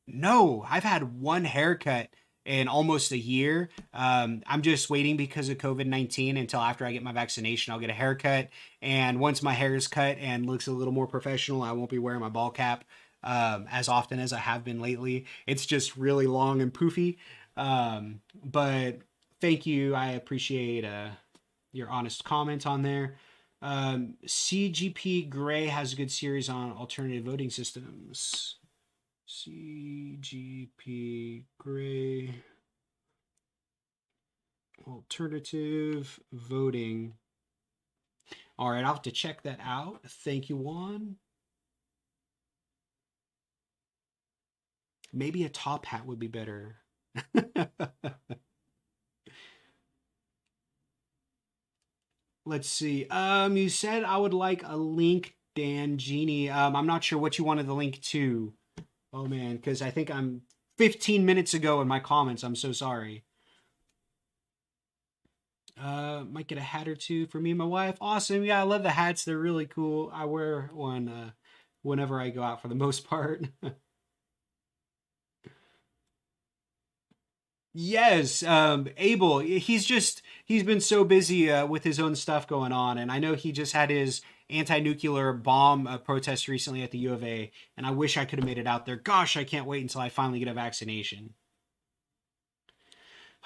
no, I've had 1 haircut in almost a year. I'm just waiting because of COVID-19 until after I get my vaccination. I'll get a haircut, and once my hair is cut and looks a little more professional, I won't be wearing my ball cap as often as I have been lately. It's just really long and poofy. But thank you. I appreciate your honest comment on there. CGP Gray has a good series on alternative voting systems. CGP Gray. Alternative voting. All right, I'll have to check that out. Thank you, Juan. Maybe a top hat would be better. Let's see. You said I would like a link, Dan Genie. I'm not sure what you wanted the link to. Oh man, because I think I'm 15 minutes ago in my comments. I'm so sorry. Might get a hat or two for me and my wife. Awesome. Yeah, I love the hats. They're really cool. I wear one whenever I go out for the most part. Yes, Abel. He's been so busy with his own stuff going on, and I know he just had his anti-nuclear bomb protest recently at the U of A, and I wish I could have made it out there. Gosh, I can't wait until I finally get a vaccination.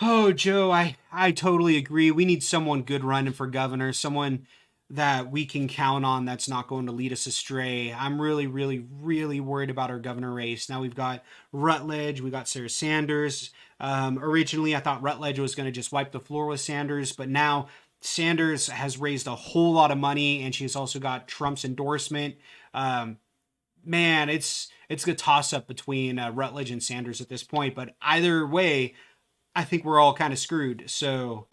Oh, Joe, I totally agree. We need someone good running for governor, someone that we can count on that's not going to lead us astray. I'm really, really, really worried about our governor race. Now we've got Rutledge, we got Sarah Sanders. Originally, I thought Rutledge was going to just wipe the floor with Sanders, but now Sanders has raised a whole lot of money, and she's also got Trump's endorsement. Man, it's a toss up between Rutledge and Sanders at this point, but either way, I think we're all kind of screwed. So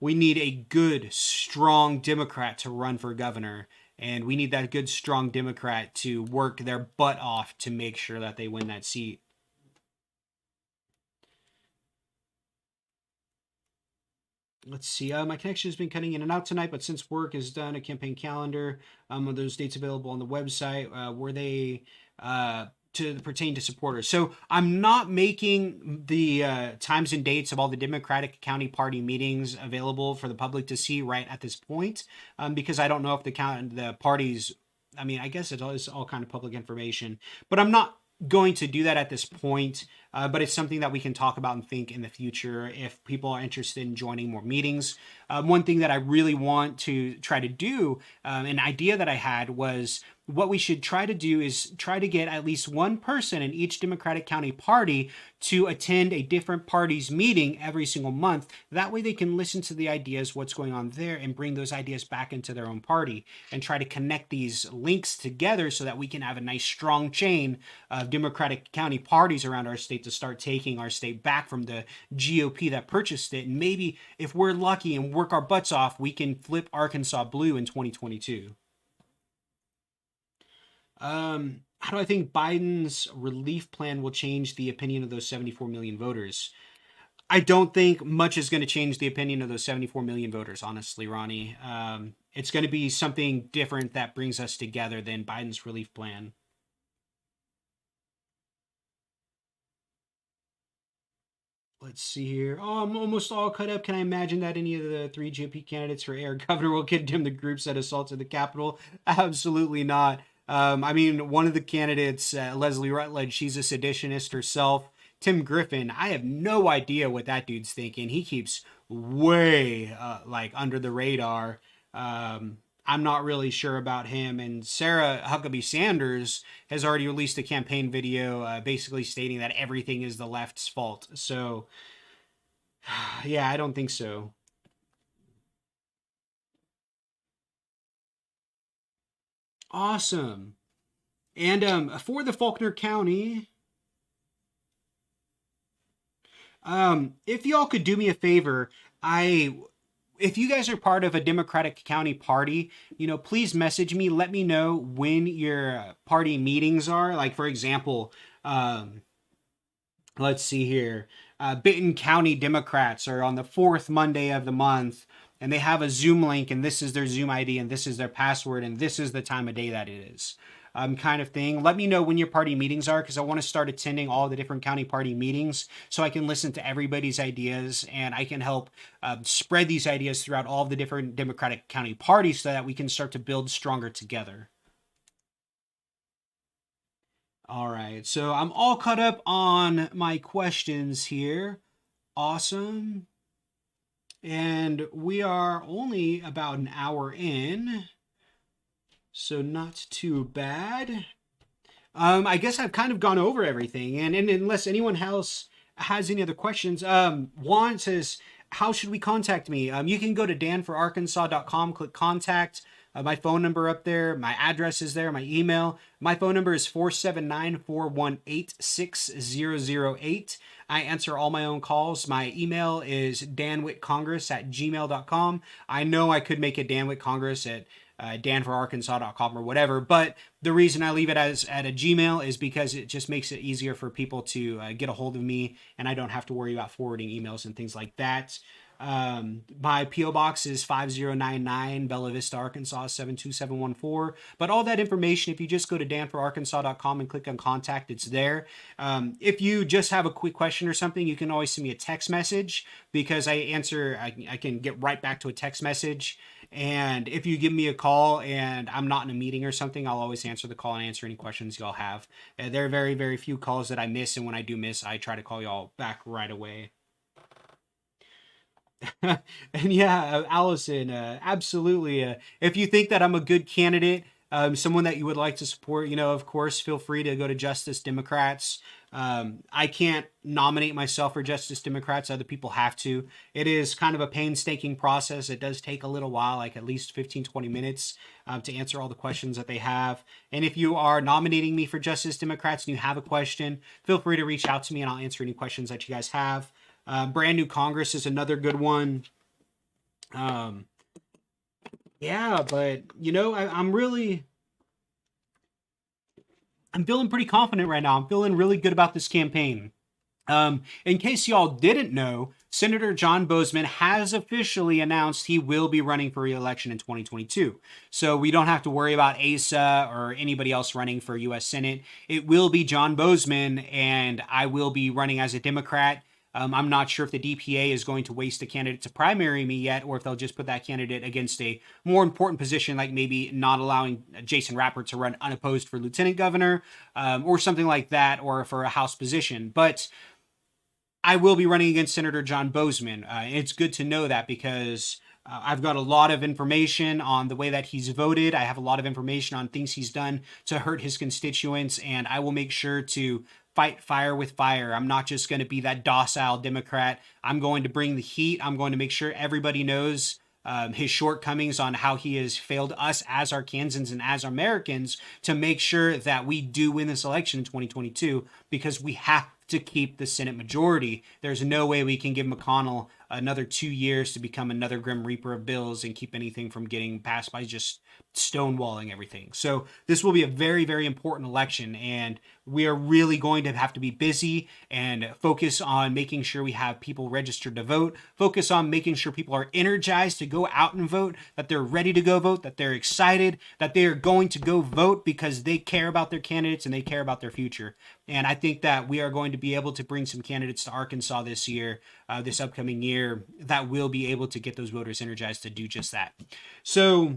we need a good, strong Democrat to run for governor. And we need that good, strong Democrat to work their butt off to make sure that they win that seat. Let's see. My connection has been cutting in and out tonight, but since work is done, a campaign calendar, are those dates available on the website? Were they to pertain to supporters? So I'm not making the times and dates of all the Democratic County Party meetings available for the public to see right at this point, because I don't know if the parties. I mean, I guess it is all kind of public information, but I'm not going to do that at this point. But it's something that we can talk about and think in the future if people are interested in joining more meetings. One thing that I really want to try to do, an idea that I had was what we should try to do is try to get at least one person in each Democratic County party to attend a different party's meeting every single month. That way they can listen to the ideas, what's going on there, and bring those ideas back into their own party and try to connect these links together so that we can have a nice strong chain of Democratic County parties around our state to start taking our state back from the GOP that purchased it. And maybe if we're lucky and work our butts off, we can flip Arkansas blue in 2022. How do I think Biden's relief plan will change the opinion of those 74 million voters? I don't think much is going to change the opinion of those 74 million voters, honestly, Ronnie. It's going to be something different that brings us together than Biden's relief plan. Let's see here. Oh, I'm almost all cut up. Can I imagine that any of the 3 GOP candidates for air governor will condemn the groups that assaulted the Capitol? Absolutely not. I mean, one of the candidates, Leslie Rutledge, she's a seditionist herself. Tim Griffin, I have no idea what that dude's thinking. He keeps way under the radar. I'm not really sure about him. And Sarah Huckabee Sanders has already released a campaign video basically stating that everything is the left's fault. So, yeah, I don't think so. Awesome. And for the Faulkner County, if y'all could do me a favor, if you guys are part of a Democratic County party, please message me. Let me know when your party meetings are. Like, for example, let's see here. Benton County Democrats are on the 4th Monday of the month, and they have a Zoom link, and this is their Zoom ID, and this is their password, and this is the time of day that it is. Kind of thing. Let me know when your party meetings are, because I want to start attending all the different county party meetings so I can listen to everybody's ideas, and I can help spread these ideas throughout all the different Democratic county parties so that we can start to build stronger together. All right, so I'm all caught up on my questions here. Awesome. And we are only about an hour in, so not too bad. I guess I've kind of gone over everything, and unless anyone else has any other questions, Juan says, how should we contact me? You can go to danforarkansas.com, click contact. My phone number up there, my address is there, my email. My phone number is 479-418-6008. I answer all my own calls. My email is danwhittcongress@gmail.com. I know I could make it danwhittcongress at danforarkansas.com or whatever, but the reason I leave it as at a Gmail is because it just makes it easier for people to get a hold of me, and I don't have to worry about forwarding emails and things like that. My P.O. Box is 5099 Bella Vista, Arkansas 72714. But all that information, if you just go to danforarkansas.com and click on contact, it's there. If you just have a quick question or something, you can always send me a text message, because I can get right back to a text message. And if you give me a call and I'm not in a meeting or something, I'll always answer the call and answer any questions y'all have. There are very, very few calls that I miss, and when I do miss, I try to call y'all back right away. And yeah, Allison, absolutely. If you think that I'm a good candidate, someone that you would like to support, of course, feel free to go to Justice Democrats. I can't nominate myself for Justice Democrats. Other people have to. It is kind of a painstaking process. It does take a little while, like at least 15-20 minutes to answer all the questions that they have. And if you are nominating me for Justice Democrats and you have a question, feel free to reach out to me and I'll answer any questions that you guys have. Brand new Congress is another good one. Yeah, but I'm feeling pretty confident right now. I'm feeling really good about this campaign. In case y'all didn't know, Senator John Boozman has officially announced he will be running for re-election in 2022. So we don't have to worry about Asa or anybody else running for U.S. Senate. It will be John Boozman, and I will be running as a Democrat. I'm not sure if the DPA is going to waste a candidate to primary me yet, or if they'll just put that candidate against a more important position, like maybe not allowing Jason Rappert to run unopposed for lieutenant governor, or something like that, or for a House position. But I will be running against Senator John Boozman. It's good to know that, because I've got a lot of information on the way that he's voted. I have a lot of information on things he's done to hurt his constituents, and I will make sure to fight fire with fire. I'm not just going to be that docile Democrat. I'm going to bring the heat. I'm going to make sure everybody knows his shortcomings on how he has failed us as Arkansans and as Americans to make sure that we do win this election in 2022, because we have to keep the Senate majority. There's no way we can give McConnell another 2 years to become another Grim Reaper of bills and keep anything from getting passed by just stonewalling everything. So this will be a very, very important election, and we are really going to have to be busy and focus on making sure we have people registered to vote, focus on making sure people are energized to go out and vote, that they're ready to go vote, that they're excited, that they are going to go vote because they care about their candidates and they care about their future. And I think that we are going to be able to bring some candidates to Arkansas this year, this upcoming year, that will be able to get those voters energized to do just that. So,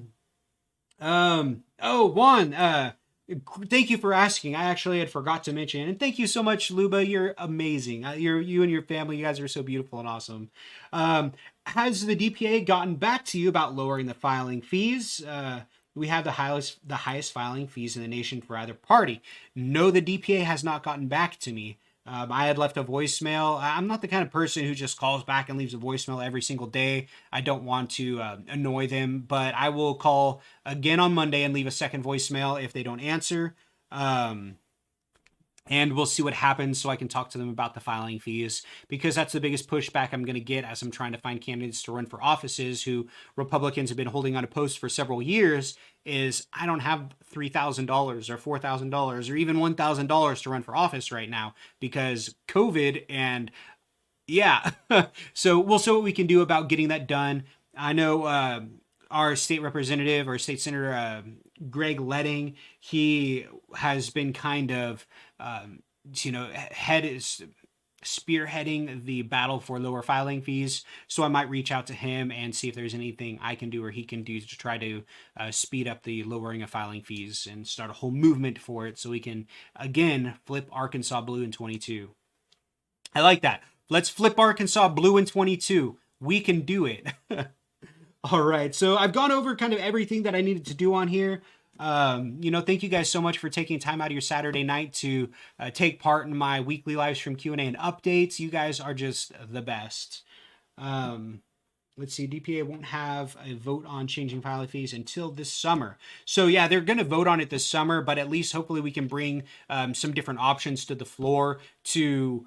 Juan, thank you for asking. I actually had forgot to mention, and thank you so much, Luba. You're amazing. You and your family, you guys are so beautiful and awesome. Has the DPA gotten back to you about lowering the filing fees? We have the highest filing fees in the nation for either party. No, the DPA has not gotten back to me. I had left a voicemail. I'm not the kind of person who just calls back and leaves a voicemail every single day. I don't want to annoy them, but I will call again on Monday and leave a second voicemail if they don't answer. And we'll see what happens so I can talk to them about the filing fees, because that's the biggest pushback I'm going to get as I'm trying to find candidates to run for offices who Republicans have been holding on a post for several years. Is I don't have $3,000 or $4,000 or even $1,000 to run for office right now because COVID, and yeah. So we'll see what we can do about getting that done. I know our state representative or state senator, Greg Letting, he has been kind of, spearheading the battle for lower filing fees. So I might reach out to him and see if there's anything I can do or he can do to try to speed up the lowering of filing fees and start a whole movement for it so we can, again, flip Arkansas blue in 22. I like that. Let's flip Arkansas blue in 22. We can do it. All right. So I've gone over kind of everything that I needed to do on here. Thank you guys so much for taking time out of your Saturday night to take part in my weekly live stream Q&A and updates. You guys are just the best. Let's see, DPA won't have a vote on changing filing fees until this summer. So yeah, they're going to vote on it this summer, but at least hopefully we can bring some different options to the floor to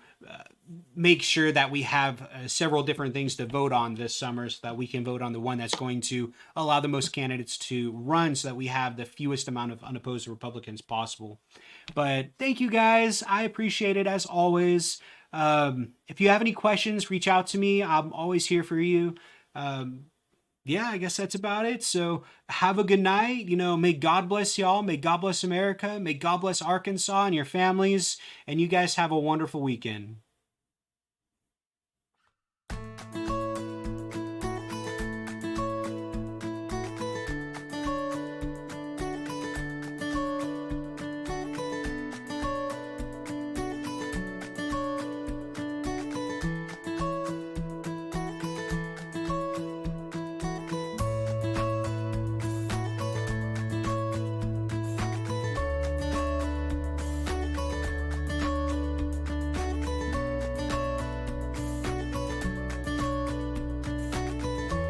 make sure that we have several different things to vote on this summer so that we can vote on the one that's going to allow the most candidates to run so that we have the fewest amount of unopposed Republicans possible. But thank you guys. I appreciate it as always. If you have any questions, reach out to me. I'm always here for you. I guess that's about it. So have a good night. May God bless y'all. May God bless America. May God bless Arkansas and your families. And you guys have a wonderful weekend.